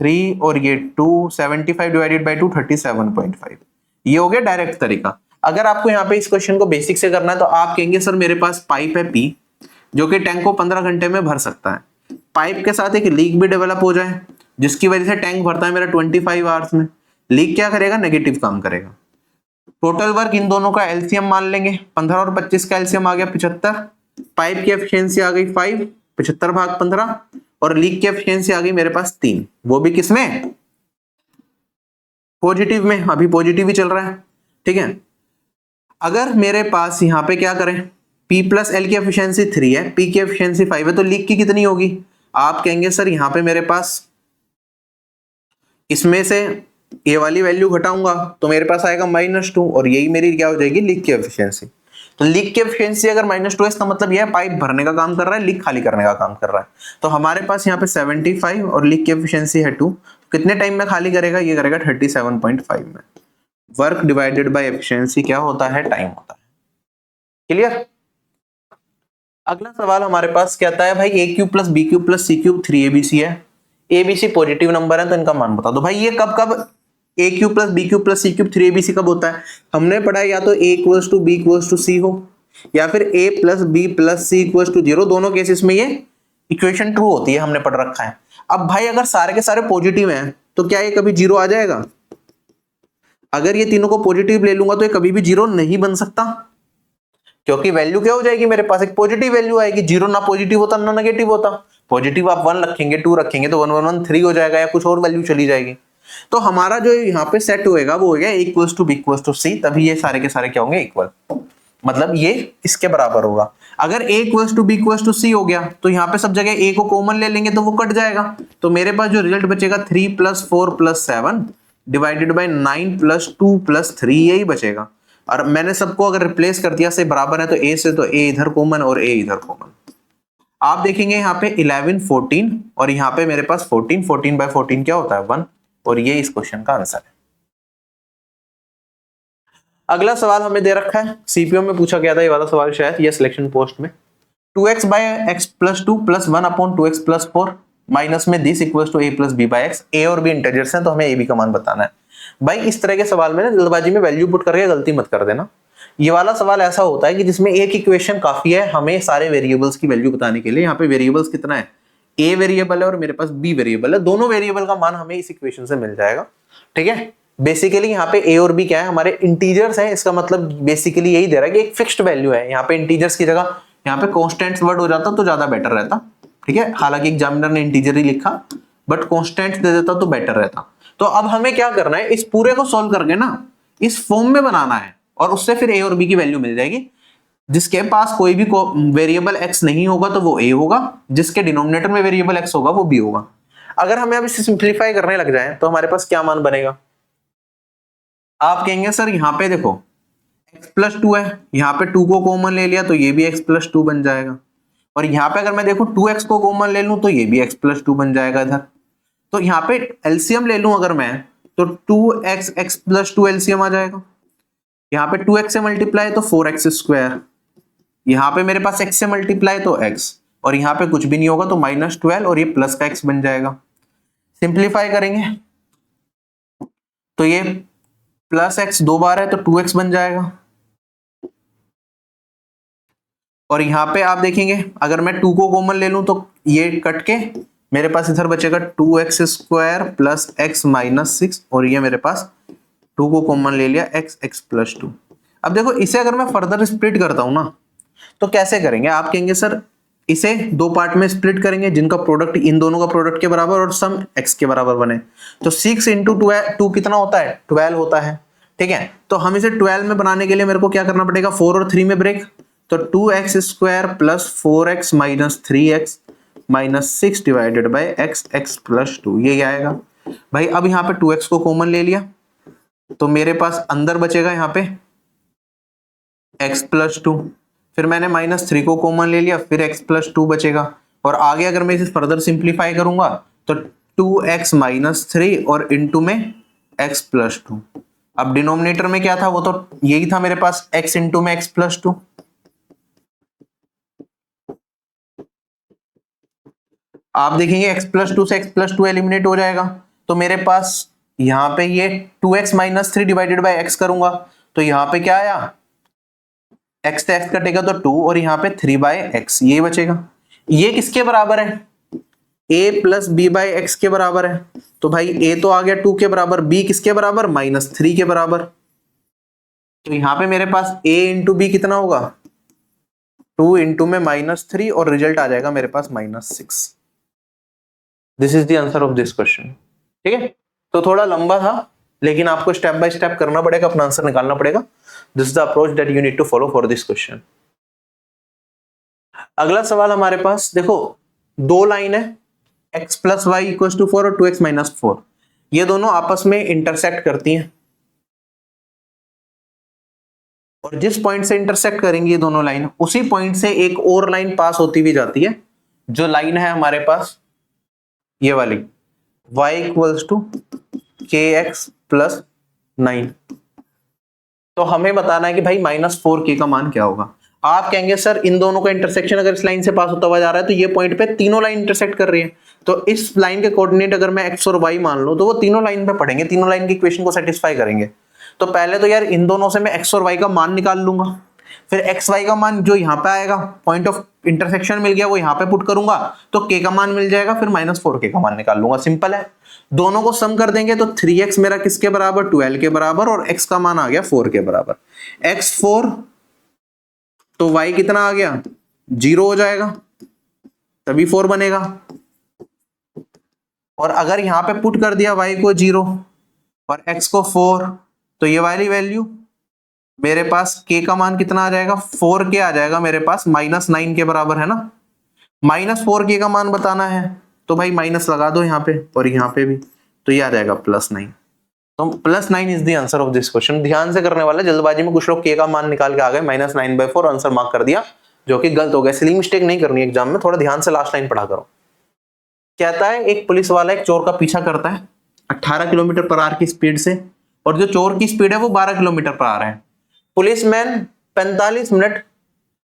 3, और ये 2 75 डिवाइडेड बाई 2 37.5। ये हो गया डायरेक्ट तरीका। अगर आपको यहाँ पे इस क्वेश्चन को बेसिक से करना है तो आप कहेंगे सर मेरे पास पाइप है पी जो कि टैंक को 15 घंटे में भर सकता है, पाइप के साथ एक लीक भी डेवलप हो जाए जिसकी वजह से टैंक भरता है मेरा 25 आवर्स में। लीक क्या करेगा, नेगेटिव काम करेगा। टोटल वर्क इन दोनों का एलसीएम मान लेंगे, 15 और 25 का एलसीएम आ गया 75, पाइप की एफिशिएंसी आ गई 5, 75 भाग 15, और लीक की एफिशिएंसी आ गई मेरे पास 3, वो भी किसमें, पॉजिटिव में। अभी पॉजिटिव ही चल रहा है, ठीक है। अगर मेरे पास यहाँ पे क्या करें, P प्लस एल की एफिशिएंसी 3 है, P की एफिशिएंसी 5 है, तो लीक की कितनी होगी। आप कहेंगे सर यहाँ पे मेरे पास इसमें से ये वाली वैल्यू घटाऊंगा तो मेरे पास आएगा -2, और यही मेरी क्या हो जाएगी, लीक की एफिशिएंसी। तो लीक की एफिशिएंसी अगर -2 है इसका मतलब यह है पाइप भरने का काम कर रहा है, लीक खाली करने का काम कर रहा है। तो हमारे पास यहाँ पे 75 और लीक की एफिशिएंसी है 2, कितने टाइम में खाली करेगा, ये करेगा 37.5 में। वर्क डिवाइडेड बाय एफिशिएंसी क्या होता है, टाइम होता है। क्लियर। अगला सवाल हमारे पास कहता है भाई a cube plus B cube plus C cube 3abc है, abc पॉजिटिव नंबर है तो इनका मान बता दो। भाई ये कब कब a cube plus B cube plus C cube 3abc कब होता है, हमने पढ़ा या तो a equals to B equals to C हो, या फिर a plus B plus C equals to 0, दोनों केसेस में ये इक्वेशन ट्रू होती है, हमने पढ़ रखा है। अब भाई अगर सारे के सारे पॉजिटिव हैं तो क्या ये कभी 0 आ जाएगा, अगर ये तीनों को पॉजिटिव ले लूंगा तो ये कभी भी 0 नहीं बन सकता, क्योंकि वैल्यू क्या हो जाएगी मेरे पास, एक पॉजिटिव वैल्यू आएगी। 0 ना पॉजिटिव होता ना नेगेटिव होता, पॉजिटिव आप 1 रखेंगे 2 रखेंगे तो 1 1 1 3 हो जाएगा, या कुछ और वैल्यू चली जाएगी। तो हमारा जो यहाँ पे सेट होएगा वो हो गया a equals to B equals to C, तभी ये सारे के सारे क्या होंगे, इक्वल, मतलब ये इसके बराबर होगा। अगर a equals to B equals to C हो गया तो यहाँ पे सब जगह a को कॉमन ले लेंगे तो वो कट जाएगा, तो मेरे पास जो रिजल्ट बचेगा 3 + 4 + 7 डिवाइडेड बाय 9 + 2 + 3, यही बचेगा। और मैंने सबको अगर रिप्लेस कर दिया से बराबर है तो a से, तो a इधर कॉमन और a इधर कॉमन। आप देखेंगे यहाँ पे 11 14 और यहाँ पे मेरे पास 14, 14/14 क्या होता है 1, और ये इस क्वेश्चन का आंसर है। अगला सवाल हमें दे रखा है, सीपीओ में पूछा गया था ये वाला सवाल शायद, ये सिलेक्शन पोस्ट में, 2x/x + 2 + 1/2x + 4 माइनस में this equals to a + b/x, a और b इंटीजर्स हैं तो हमें a b का मान बताना है। भाई इस तरह के सवाल में ना जल्दबाजी में वैल्यू पुट करके गलती मत कर देना। ये वाला सवाल ऐसा होता है कि जिसमें एक इक्वेशन काफी है हमें सारे वेरिएबल्स की वैल्यू बताने के लिए। यहाँ पे वेरिएबल्स कितना है, a वेरिएबल है और मेरे पास b वेरिएबल है, दोनों वेरिएबल का मान हमें इस इक्वेशन से मिल जाएगा। ठीक है, बेसिकली यहाँ पे a और b क्या है, हमारे इंटीजर्स हैं, इसका मतलब बेसिकली यही दे रहा है कि एक फिक्स्ड वैल्यू है। यहाँ पे इंटीजर्स की जगह यहाँ पे कॉन्स्टेंट्स वर्ड हो जाता तो ज्यादा बेटर रहता। ठीक है, हालांकि एग्जामिनर ने इंटीजर ही लिखा बट कॉन्स्टेंट्स दे देता तो बेटर रहता। तो अब हमें क्या करना है, इस पूरे को सॉल्व करके ना इस फॉर्म में बनाना है, और उससे फिर a और b की वैल्यू मिल जाएगी। जिसके पास कोई भी वेरिएबल x नहीं होगा तो वो a होगा, जिसके डिनोमिनेटर में वेरिएबल x होगा वो b होगा। अगर हमें अब इसे सिंप्लीफाई करने लग जाए तो हमारे पास क्या मान बनेगा, आप कहेंगे सर यहाँ पे देखो x + 2 है, यहाँ पे 2 को कॉमन ले लिया तो ये भी x + 2 बन जाएगा, और यहाँ पे अगर मैं देखो 2x को कॉमन ले लूं तो ये भी x + 2 बन जाएगा इधर। तो यहाँ पे एलसीएम ले लूं अगर मैं तो 2x x + 2 एलसीएम आ जाएगा। यहाँ पे 2x से मल्टीप्लाई तो 4x², यहाँ पे मेरे पास x से मल्टीप्लाई तो x, और यहाँ पे कुछ भी नहीं होगा तो -12 और ये प्लस का x बन जाएगा। सिंप्लीफाई करेंगे तो ये प्लस x 2 बार है तो 2x बन जाएगा। और यहाँ पे आप देखेंगे अगर मैं 2 को कॉमन ले लूं तो ये कट के मेरे पास इधर बचेगा 2x square plus x minus 6 और ये मेरे पास 2 को कॉमन ले लिया x प्लस 2। अब देखो इसे अगर मैं फर्दर स्प्लिट करता हूं ना तो कैसे करेंगे? आप कहेंगे सर इसे 2 पार्ट में स्प्लिट करेंगे जिनका प्रोडक्ट इन दोनों का प्रोडक्ट के बराबर और सम x के बराबर बने। तो 6 इंटू 2 कितना होता है? 12 होता है। ठीक है, तो हम इसे 12 में बनाने के लिए मेरे को क्या करना पड़ेगा? 4 और 3 में ब्रेक, तो 2x square plus 4x minus 3x minus 6 divided by x plus 2, ये क्या आएगा भाई? अब यहाँ पे 2x को कॉमन ले लिया तो मेरे पास अंदर बचेगा यहाँ पे x प्लस 2, फिर मैंने -3 को कॉमन ले लिया, फिर x प्लस 2 बचेगा। और आगे अगर मैं इसे फर्दर सिंप्लीफाई करूंगा तो 2x माइनस 3 और इंटू में x प्लस 2। अब डिनोमिनेटर में क्या था? वो तो यही था मेरे पास x इंटू में x प्लस 2। आप देखेंगे x प्लस 2 से x प्लस 2 एलिमिनेट हो जाएगा तो मेरे पास यहाँ पे ये 2x minus 3 divided by x करूंगा तो यहाँ पे क्या आया? x से x कटेगा तो 2 और यहाँ पे 3 बाई एक्स, ये बचेगा। ये किसके बराबर है? a plus B by X के बराबर है। तो भाई a तो आ गया 2 के बराबर, b किसके बराबर? -3 के बराबर। तो यहाँ पे मेरे पास a इंटू बी कितना होगा? 2 इंटू में -3 और रिजल्ट आ जाएगा मेरे पास -6। This is the answer of this question. ठीक है, तो थोड़ा लंबा था लेकिन आपको स्टेप बाय स्टेप करना पड़ेगा, अपना आंसर निकालना पड़ेगा। This is the approach that you need to follow for this question. अगला सवाल हमारे पास देखो, 2 लाइन है x plus Y equal to 4 और 2x माइनस 4, ये दोनों आपस में इंटरसेक्ट करती हैं और जिस पॉइंट से इंटरसेक्ट करेंगी ये दोनों लाइन, उसी पॉइंट से एक और लाइन पास होती हुई जाती है। जो लाइन है हमारे पास ये वाली, y equals to kx plus 9। तो हमें बताना है कि भाई -4k का मान क्या होगा। आप कहेंगे सर इन दोनों का इंटरसेक्शन अगर इस लाइन से पास होता हुआ जा रहा है तो ये पॉइंट पे तीनों लाइन इंटरसेक्ट कर रही है, तो इस लाइन के कोऑर्डिनेट अगर मैं x और y मान लूं तो वो तीनों लाइन पे पड़ेंगे, तीनों लाइन की इक्वेशन को सेटिस्फाई करेंगे। तो पहले तो यार इन दोनों से मैं x और y का मान निकाल लूंगा, फिर x y का मान जो यहाँ पे आएगा, पॉइंट ऑफ इंटरसेक्शन मिल गया वो यहाँ पे पुट करूंगा तो k का मान मिल जाएगा, फिर -4k का मान निकाल लूंगा। सिंपल है, दोनों को सम कर देंगे तो 3x मेरा किसके बराबर? 12 के बराबर, और x का मान आ गया 4 के बराबर। x 4 तो y कितना आ गया? 0 हो जाएगा, तभी 4 बनेगा। और अगर यहां पे पुट कर दिया y को 0 और x को 4 तो ये वाली वैल्यू मेरे पास k का मान कितना आ जाएगा? 4k आ जाएगा मेरे पास, -9 के बराबर है ना। -4k का मान बताना है तो भाई माइनस लगा दो यहाँ पे और यहाँ पे भी, तो ये आ जाएगा +9। तो +9 is the answer of this question. ध्यान से करने वाला, जल्दबाजी में कुछ लोग k का मान निकाल के आ गए, -9/4 आंसर मार्क कर दिया, जो कि गलत हो गया। सिली मिस्टेक नहीं करनी एग्जाम में, थोड़ा ध्यान से लास्ट लाइन पढ़ा करो। कहता है एक पुलिस वाला एक चोर का पीछा करता है 18 किलोमीटर पर आवर की स्पीड से, और जो चोर की स्पीड है वो 12 किलोमीटर पर आवर है। पुलिसमैन 45 मिनट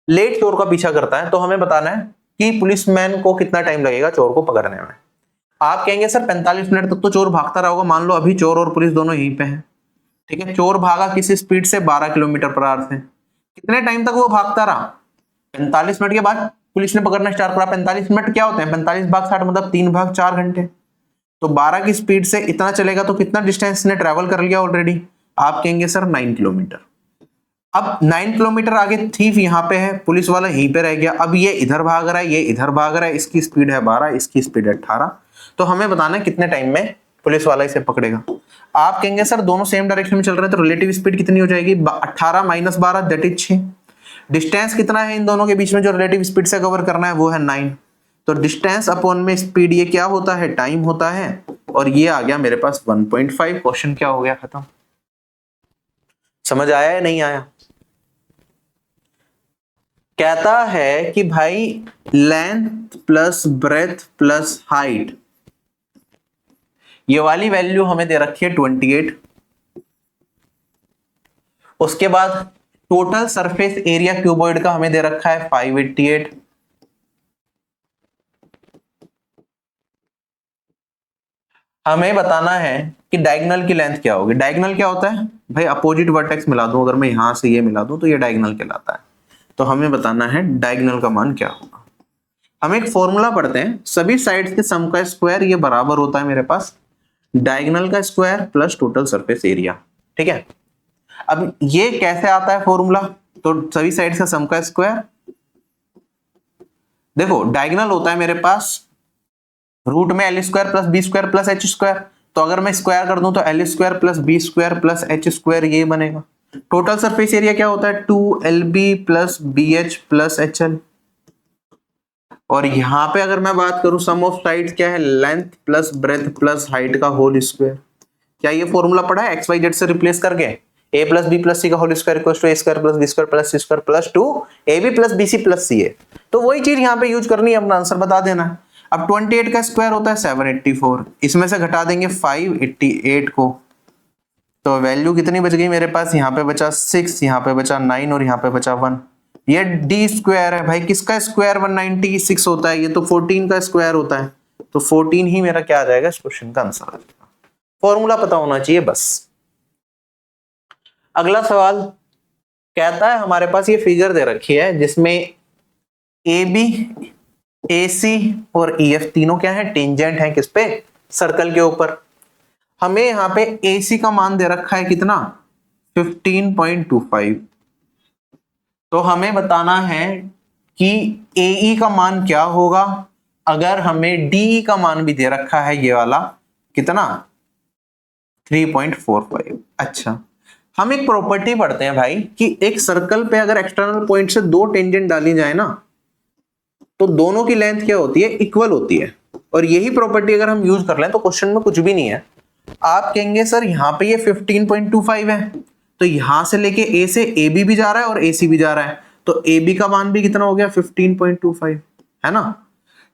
लेट चोर का पीछा करता है, तो हमें बताना है कि पुलिसमैन को कितना टाइम लगेगा चोर को पकड़ने में। आप कहेंगे सर 45 मिनट तक तो चोर भागता रहा होगा, मान लो अभी चोर और पुलिस दोनों यहीं पे हैं। ठीक है, चोर भागा किस स्पीड से? 12 किलोमीटर पर आवर से। कितने टाइम तक वो भागता रहा? 45 मिनट के बाद पुलिस ने पकड़ना स्टार्ट करा। 45 मिनट क्या होते हैं? 45 भाग 60 मतलब 3 भाग 4 घंटे। तो 12 की स्पीड से इतना चलेगा तो कितना डिस्टेंस ने ट्रेवल कर लिया ऑलरेडी? आप कहेंगे सर 9 किलोमीटर। अब 9 किलोमीटर आगे थीफ यहाँ पे है, पुलिस वाला यहीं पे रह गया। अब ये इधर भाग रहा है, ये इधर भाग रहा है, इसकी स्पीड है 12, इसकी स्पीड है 18। तो हमें बताना है कितने टाइम में पुलिस वाला इसे पकड़ेगा। आप कहेंगे सर दोनों सेम डायरेक्शन में चल रहे हैं तो रिलेटिव स्पीड कितनी हो जाएगी? 18 - 12 दैट इज 6। डिस्टेंस कितना है इन दोनों के बीच में जो रिलेटिव स्पीड से कवर करना है? वो है 9। तो डिस्टेंस अपॉन में स्पीड, ये क्या होता है? टाइम होता है। और ये आ गया मेरे पास 1.5। क्वेश्चन क्या हो गया? खत्म। समझ आया या नहीं आया? कहता है कि भाई length plus breadth plus height, ये वाली वैल्यू हमें दे रखी है 28। उसके बाद टोटल सरफेस एरिया क्यूबॉइड का हमें दे रखा है 588। हमें बताना है कि डायगोनल की लेंथ क्या होगी। डायगोनल क्या होता है भाई, अपोजिट वर्टेक्स मिला दूं, अगर मैं यहां से ये मिला दूं तो ये डायगोनल कहलाता है। तो हमें बताना है डायगोनल का मान क्या होगा। हम एक फॉर्मूला पढ़ते हैं, सभी साइड्स के सम का स्क्वायर ये बराबर होता है मेरे पास डायगोनल का square plus total surface area. ठीक है, अब ये कैसे आता है फॉर्मूला, तो सभी साइड्स का सम का स्क्वायर, देखो डायगोनल होता है मेरे पास रूट में L square plus B square plus H square, तो अगर मैं स्क्वायर कर दूं तो L square plus B square plus H square ये बनेगा। टोटल सरफेस एरिया क्या होता है 2LB plus BH plus HL। और यहां पे अगर मैं बात करूं सम ऑफ साइड्स क्या है, length plus breadth plus height का होल स्क्वायर। क्या ये फॉर्मूला पढ़ा है XYZ से रिप्लेस करके, a plus B plus C का whole square equals to a square plus B square plus C square plus 2ab plus BC plus CA। तो वही चीज यहां पे यूज करनी है, अपना आंसर बता देना। अब 28 का स्क्वायर होता है 784, इसमें से घटा देंगे 588 को, तो वैल्यू कितनी बच गई मेरे पास, यहाँ पे बचा 6, यहाँ पे बचा 9 और यहाँ पे बचा 1। ये डी स्क्वायर है भाई, किसका स्क्वायर 196 होता है, ये तो 14 का स्क्वायर होता है, तो 14 ही मेरा क्या आ जाएगा इस क्वेश्चन का आंसर आ जाएगा। फॉर्मूला पता होना चाहिए बस। अगला सवाल कहता है हमारे पास ये फिगर दे रखी है जिसमें ए बी ए सी और ई एफ तीनों क्या है, टेंजेंट है किस पे, सर्कल के ऊपर। हमें यहाँ पे ए सी का मान दे रखा है कितना 15.25, तो हमें बताना है कि ए ई का मान क्या होगा अगर हमें डी का मान भी दे रखा है ये वाला कितना 3.45। अच्छा, हम एक प्रॉपर्टी पढ़ते हैं भाई कि एक सर्कल पे अगर एक्सटर्नल पॉइंट से दो टेंजेंट डाली जाए ना तो दोनों की लेंथ क्या होती है, इक्वल होती है। और यही प्रॉपर्टी अगर हम यूज कर लें तो क्वेश्चन में कुछ भी नहीं है। आप कहेंगे सर यहाँ पे ये 15.25 है, तो यहां से लेके ए से ए बी भी जा रहा है और ए सी भी जा रहा है, तो ए बी का मान भी कितना हो गया 15.25, है ना।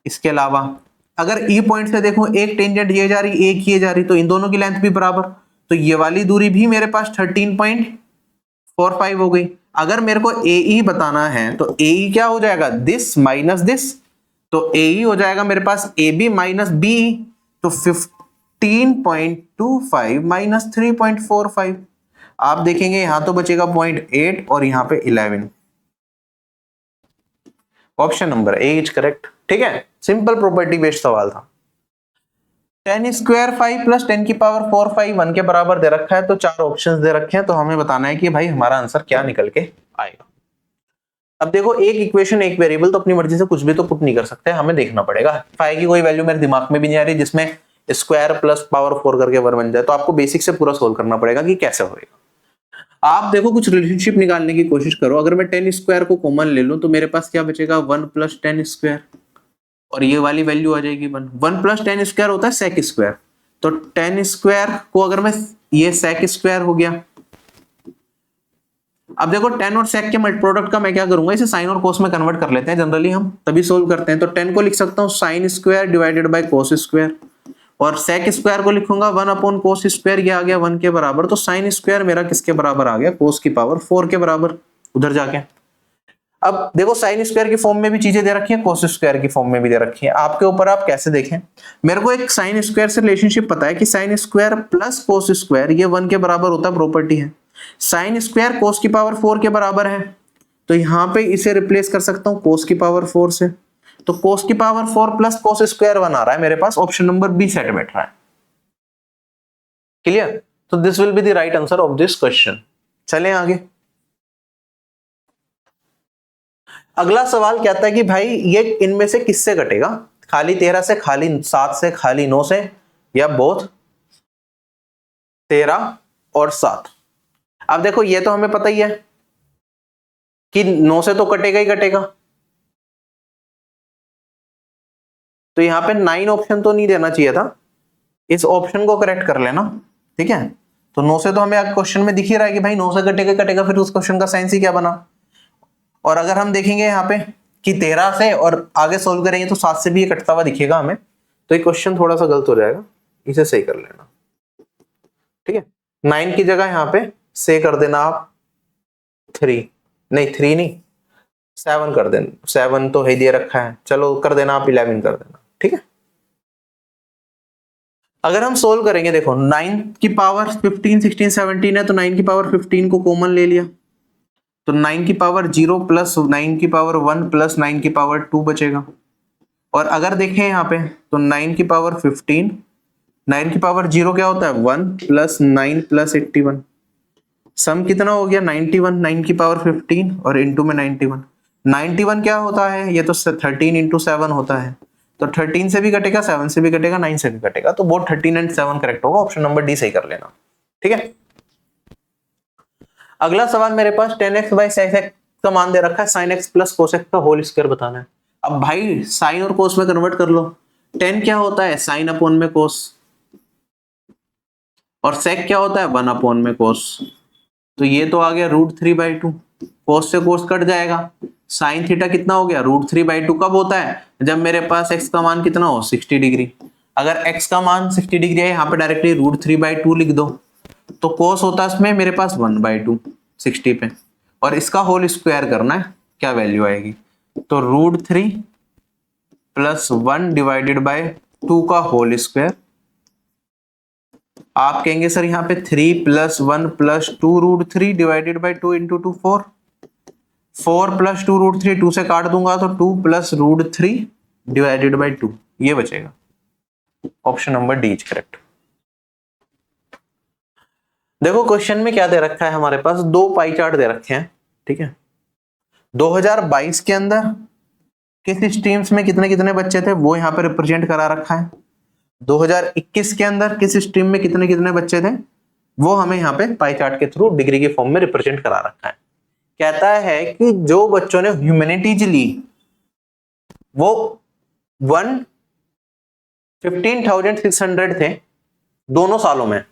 इसके अलावा अगर ई पॉइंट से देखो एक टेंजेंट ये जा रही एक ये जा रही, तो इन दोनों की लेंथ भी बराबर, तो ये वाली दूरी भी मेरे पास 13.45 हो गई। अगर मेरे को ए ई बताना है तो ए ई क्या हो जाएगा, दिस माइनस दिस, तो ए ई हो जाएगा मेरे पास ए बी माइनस बी, तो 15.25 माइनस 3.45। आप देखेंगे यहां तो बचेगा 0.8 और यहां पे 11। Option number A is correct. ठीक है, सिंपल प्रॉपर्टी बेस्ड सवाल था। 10 स्क्वायर 5 प्लस 10 की पावर 4 5 1 के बराबर दे रखा है, तो चार ऑप्शंस दे रखे हैं, तो हमें बताना है कि भाई हमारा आंसर क्या निकल के आएगा। अब देखो एक इक्वेशन एक वेरिएबल, तो अपनी मर्जी से कुछ भी तो पुट नहीं कर सकते, हमें देखना पड़ेगा। 5 की कोई वैल्यू मेरे दिमाग में भी नहीं आ रही जिसमें स्क्वायर प्लस पावर 4 करके 1 बन जाए, तो आपको बेसिक से पूरा सोल्व करना पड़ेगा कि कैसे होएगा। आप देखो कुछ रिलेशनशिप निकालने की कोशिश करो। अगर मैं 10 स्क्वायर को कॉमन ले लूं तो मेरे पास क्या बचेगा 1 प्लस 10 स्क्वायर, और ये वाली वैल्यू आ जाएगी 1। 1 प्लस 10 स्क्वायर होता है सेक स्क्वायर, तो 10 स्क्वायर को अगर मैं, ये सेक स्क्वायर हो गया। अब देखो 10 और सेक के मल्टी प्रोडक्ट का मैं क्या करूंगा, इसे साइन और कोस में कन्वर्ट कर लेते हैं, जनरली हम तभी सोल्व करते हैं। तो 10 को लिख सकता हूं sine square divided by cos square, और सेक स्क्वायर को लिखूंगा 1 अपॉन कोस स्क्वायर, ये आ गया 1 के बराबर। तो साइन स्क्वायर मेरा किसके बराबर आ गया, कोस की पावर 4 के बराबर, उधर जाके। अब देखो साइन स्क्वायर की फॉर्म में भी चीजें दे रखी हैं, कोस स्क्वायर की फॉर्म में भी दे रखी है, आपके ऊपर आप कैसे देखें। मेरे को एक साइन स्क्वायर से रिलेशनशिप पता है कि sine square plus cos square ये 1 के बराबर होता है, प्रॉपर्टी है। साइन स्क्वायर कोस की पावर 4 के बराबर है, तो यहां पे इसे रिप्लेस कर सकता हूं कोस की पावर 4 से, तो कोस की पावर 4 प्लस कोस स्क्वायर 1 आ रहा है मेरे पास, ऑप्शन नंबर बी सेट बैठ रहा है। क्लियर, तो this will be the right answer of this question. चलें आगे। अगला सवाल कहता है कि भाई ये इनमें से किससे घटेगा, खाली 13 से, खाली 7 से, खाली 9 से, या बोथ 13 और 7। अब देखो ये तो हमें पता ही है कि 9 से तो कटेगा ही कटेगा, तो यहां पे 9 ऑप्शन तो नहीं देना चाहिए था, इस ऑप्शन को करेक्ट कर लेना। ठीक है, तो 9 से तो हमें क्वेश्चन में दिख ही रहा है कि भाई 9 से कटेगा कटेगा, फिर उस क्वेश्चन का साइंस ही क्या बना। और अगर हम देखेंगे यहाँ पे कि 13 से और आगे सोल्व करेंगे तो 7 से भी ये कटता हुआ दिखेगा हमें, तो ये क्वेश्चन थोड़ा सा गलत हो जाएगा, इसे सही कर लेना। ठीक है, 9 की जगह यहाँ पे से कर देना आप 3 नहीं 7 कर देना, 7 तो है दे रखा है, चलो कर देना आप 11 कर देना। ठीक है, अगर हम सोल्व करेंगे, देखो 9 की पावर 15, 16, 17 है, तो 9 की पावर 15 को कॉमन ले लिया, तो 9 की पावर 0 प्लस 9 की पावर 1 प्लस 9 की पावर 2 बचेगा। और अगर देखें यहाँ पे तो 9 की पावर 15, 9 की पावर 0 क्या होता है 1 प्लस 9 प्लस 81, सम कितना हो गया 91, 9 की पावर 15 और इंटू में 91। 91 क्या होता है, ये तो 13 इंटू 7 होता है, तो 13 से भी कटेगा, 7 से भी कटेगा, 9 से भी कटेगा, तो बोथ 13 एंड 7 करेक्ट होगा। ऑप्शन नंबर डी सही कर लेना, ठीक है। अगला सवाल मेरे पास 10x बाई sin x का मान दे रखा है, sin x plus cos x का होल स्क्वायर बताना है। अब भाई साइन और कोस में कन्वर्ट कर लो, 10 क्या होता है साइन अपॉन में कोस, और सेक क्या होता है 1 अपॉन में कोस, तो ये तो आ गया √3/2, कोस से कोस कट जाएगा, साइन थीटा कितना हो गया √3/2। कब होता है जब मेरे पास x का मान कितना हो 60 डिग्री, अगर x का मान 60 डिग्री है यहाँ पे डायरेक्टली √3/2 लिख दो, तो कोस होता है इसमें मेरे पास 1/2 60 पे, और इसका होल स्क्वायर करना है, क्या वैल्यू आएगी, तो √3 प्लस 1 डिवाइडेड बाय 2 का होल स्क्वायर। आप कहेंगे सर यहाँ पे 3 plus 1 plus 2 √3 divided by 2 into 2 4, 4 plus 2 √3 2 से काट दूंगा तो 2 प्लस √3 डिवाइडेड बाय 2 ये बचेगा। Option number D is correct. देखो क्वेश्चन में क्या दे रखा है, हमारे पास दो पाई चार्ट दे रखे हैं, ठीक है। 2022 के अंदर किस स्ट्रीम्स में कितने कितने बच्चे थे वो यहाँ पे रिप्रेजेंट करा रखा है, 2021 के अंदर किस स्ट्रीम में कितने कितने बच्चे थे वो हमें यहाँ पे पाई चार्ट के थ्रू डिग्री के फॉर्म में रिप्रेजेंट करा रखा है। कहता है कि जो बच्चों ने ह्यूमैनिटीज ली वो 15,600 थे दोनों सालों में,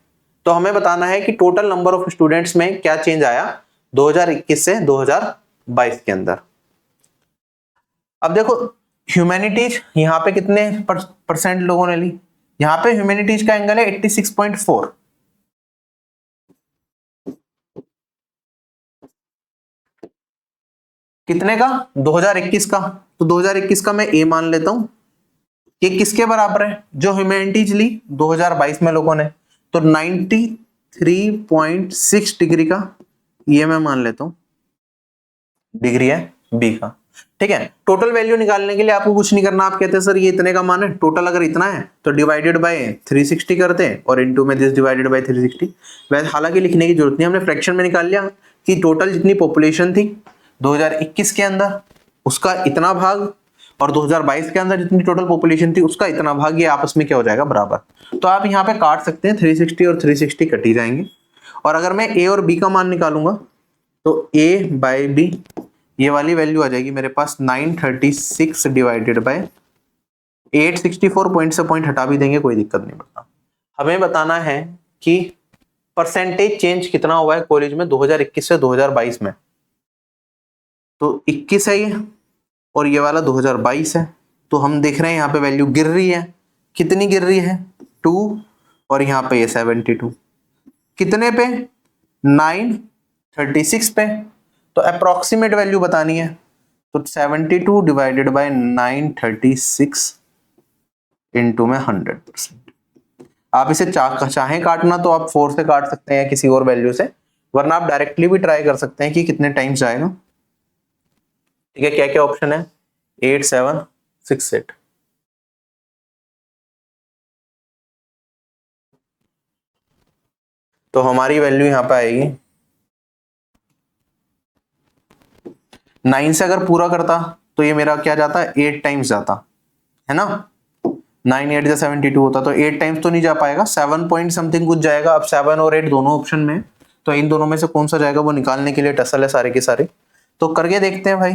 तो हमें बताना है कि टोटल नंबर ऑफ स्टूडेंट्स में क्या चेंज आया 2021 से 2022 के अंदर। अब देखो ह्यूमैनिटीज यहाँ पे कितने परसेंट लोगों ने ली, यहाँ पे ह्यूमैनिटीज का एंगल है 86.4, कितने का 2021 का, तो 2021 का मैं ए मान लेता हूं, ये किसके बराबर है जो ह्यूमैनिटीज ली 2022 में लोगों ने, तो 93.6 डिग्री का ये मैं मान लेता हूं डिग्री है बी का, ठीक है। टोटल वैल्यू निकालने के लिए आपको कुछ नहीं करना, आप कहते हैं सर ये इतने का मान है, टोटल अगर इतना है तो डिवाइडेड बाय 360 करते हैं और इनटू में दिस डिवाइडेड बाय 360। वैसे हालांकि लिखने की जरूरत नहीं, हमने फ्रैक्शन में निकाल लिया कि टोटल जितनी पॉपुलेशन थी 2021 के अंदर उसका इतना भाग और 2022 के अंदर जितनी टोटल पॉपुलेशन थी उसका इतना भाग, ये आपस में क्या हो जाएगा बराबर। तो आप यहाँ पे काट सकते हैं, 360 और 360 कट ही जाएंगे, और अगर मैं ए और बी का मान निकालूंगा तो ए बाई बी ये वाली वैल्यू आ जाएगी मेरे पास 936 डिवाइडेड बाय 864, पॉइंट से पॉइंट हटा भी देंगे कोई दिक्कत नहीं पड़ता। हमें बताना है कि परसेंटेज चेंज कितना हुआ है कॉलेज में 2021 से 2022 में, तो 21 है ये और ये वाला 2022 है, तो हम देख रहे हैं यहाँ पे वैल्यू गिर रही है, कितनी गिर रही है 2, और यहाँ पे ये 72 कितने पे 936 पे, तो अप्रोक्सीमेट वैल्यू बतानी है, तो 72 डिवाइडेड बाय 936 इंटू में 100%। आप इसे चाहें काटना तो आप 4 से काट सकते हैं किसी और वैल्यू से, वरना आप डायरेक्टली भी ट्राई कर सकते हैं कि कितने टाइम्स जाएगा, ठीक है। क्या क्या ऑप्शन है 8, 7, 6, 8। तो हमारी वैल्यू यहां पे आएगी 9 से अगर पूरा करता तो ये मेरा क्या जाता 8 टाइम्स जाता है ना, 9 8 जा 72 होता, तो 8 टाइम्स तो नहीं जा पाएगा, 7 पॉइंट समथिंग कुछ जाएगा। अब 7 और 8 दोनों ऑप्शन में, तो इन दोनों में से कौन सा जाएगा वो निकालने के लिए टसल है सारे के सारे, तो करके देखते हैं भाई।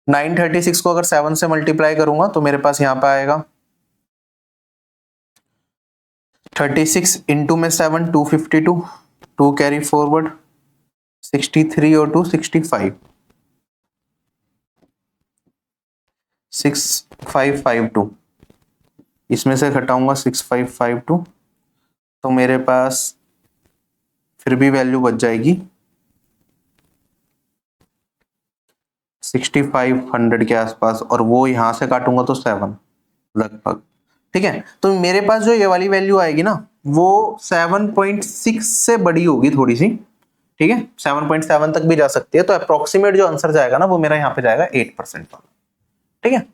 936 को अगर 7 से मल्टीप्लाई करूंगा तो मेरे पास यहाँ पे आएगा 36 इंटू में 7 252, 2 कैरी फॉरवर्ड 63 और 2 65, 6552, इसमें से घटाऊंगा 6552, तो मेरे पास फिर भी वैल्यू बच जाएगी 6500 के आसपास, और वो यहां से काटूंगा तो 7 लगभग, ठीक है, तो मेरे पास जो ये वाली वैल्यू आएगी ना वो 7.6 से बड़ी होगी थोड़ी सी, ठीक है, 7.7 तक भी जा सकती है। तो अप्रोक्सीमेट जो आंसर जाएगा ना वो मेरा यहाँ पे जाएगा 8% वाला, ठीक है।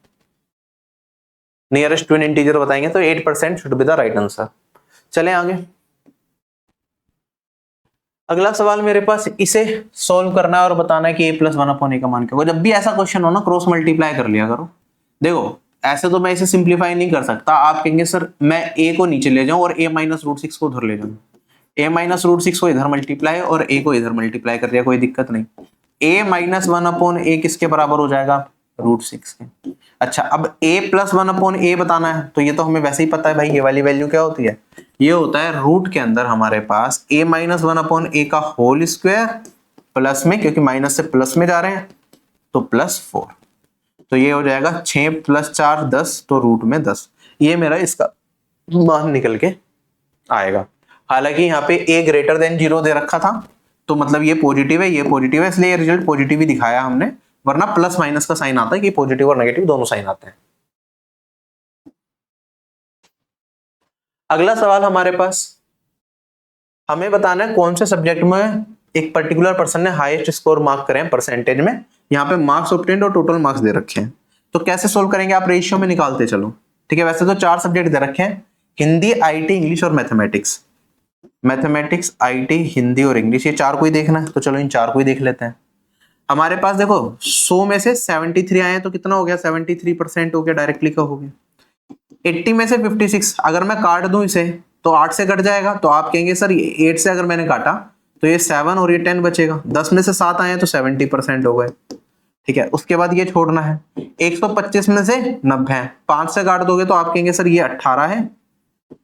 नियरेस्ट ट्विन इंटीजर बताएंगे तो 8% should be the right answer. चलें आगे। अगला सवाल मेरे पास इसे सॉल्व करना है और बताना है कि a+1/a का मान क्या होगा। जब भी ऐसा क्वेश्चन हो ना क्रॉस मल्टीप्लाई कर लिया करो। देखो ऐसे तो मैं इसे सिंप्लीफाई नहीं कर सकता, आप कहेंगे सर मैं a को नीचे ले जाऊं और a-√6 को उधर ले जाऊं। a-√6 को इधर मल्टीप्लाई और a को इधर मल्टीप्लाई कर दिया, कोई दिक्कत नहीं। a-1/a किसके बराबर हो जाएगा? √6 के। अच्छा अब a+1/a बताना है तो ये तो हमें वैसे ही पता है भाई, ये वाली वैल्यू क्या होती है? ये होता है रूट के अंदर हमारे पास a-1/a का होल स्क्वायर प्लस में, क्योंकि माइनस से प्लस में जा रहे हैं तो +4। तो ये हो जाएगा 6 + 4 10, तो रूट में 10। ये मेरा इसका मान निकल के आएगा। हालांकि यहाँ पे a > 0 दे रखा था तो मतलब ये पॉजिटिव है, ये पॉजिटिव है, इसलिए ये रिजल्ट पॉजिटिव ही दिखाया हमने, वरना प्लस माइनस का साइन आता है कि पॉजिटिव और नेगेटिव दोनों साइन आते हैं। अगला सवाल हमारे पास, हमें बताना है कौन से सब्जेक्ट में एक पर्टिकुलर पर्सन ने हाईएस्ट स्कोर मार्क करे हैं परसेंटेज में। यहाँ पे मार्क्स ऑब्टेन्ड और टोटल मार्क्स दे रखे हैं, तो कैसे सोल्व करेंगे आप रेशियो में निकालते चलो, ठीक है। वैसे तो 4 सब्जेक्ट दे रखे हैं, हिंदी, आईटी, इंग्लिश और मैथमेटिक्स। मैथमेटिक्स, आईटी, हिंदी और इंग्लिश, ये 4 को ही देखना है, तो चलो इन 4 को ही देख लेते हैं। हमारे पास देखो 100 में से 73 आए तो कितना हो गया? 73% हो गया, डायरेक्टली का हो गया। 80 में से 56, अगर मैं काट दूं इसे तो 8 से कट जाएगा, तो आप कहेंगे सर 8 से अगर मैंने काटा तो ये 7 और ये 10 बचेगा। 10 में से 7 आए तो 70% हो गए, ठीक है। उसके बाद ये छोड़ना है, 125 में से 90 है, 5 से काट दोगे तो आप कहेंगे सर ये 18 है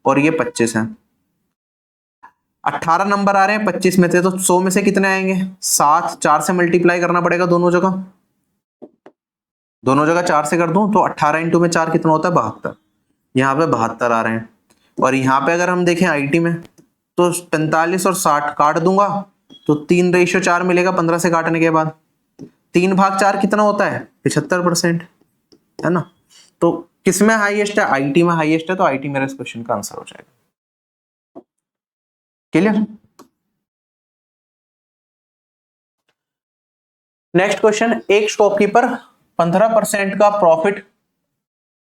और ये 25 है। 18 नंबर आ रहे हैं 25 में से, तो 100 में से कितने आएंगे? 7, 4 से मल्टीप्लाई करना पड़ेगा दोनों जगह, 4 से कर दूं तो 18 इंटू में 4 कितना होता है? 72। यहाँ पे 72 आ रहे हैं। और यहाँ पे अगर हम देखें आईटी में तो 45 और 60 काट दूंगा तो 3:4 मिलेगा 15 से काटने के बाद। 3/4 कितना होता है? 75%, है ना। तो किसमें हाईएस्ट है? आईटी में हाईएस्ट है, तो आईटी मेरा इस क्वेश्चन का आंसर हो जाएगा। क्लियर? नेक्स्ट क्वेश्चन, एक शॉपकीपर 15% का प्रॉफिट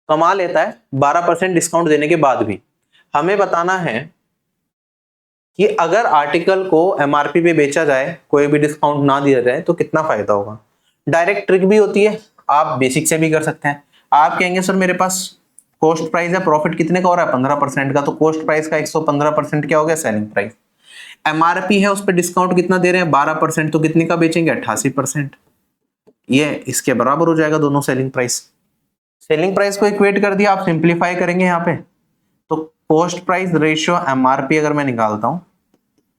कमा लेता है 12% डिस्काउंट देने के बाद भी। हमें बताना है कि अगर आर्टिकल को एमआरपी पे बेचा जाए, कोई भी डिस्काउंट ना दिया जाए, तो कितना फायदा होगा। डायरेक्ट ट्रिक भी होती है, आप बेसिक से भी कर सकते हैं। आप कहेंगे सर मेरे पास कॉस्ट प्राइस है, प्रॉफिट कितने का हो रहा है? 15% का, तो कॉस्ट प्राइस का 115% क्या हो गया? Selling price. एमआरपी है, उस पर डिस्काउंट कितना दे रहे हैं? 12%, तो कितने का बेचेंगे? 88%। ये इसके बराबर हो जाएगा दोनों सेलिंग प्राइस। सेलिंग प्राइस को इक्वेट कर दिया, आप सिंप्लीफाई करेंगे यहाँ पे तो कॉस्ट प्राइस रेशियो एमआरपी अगर मैं निकालता हूं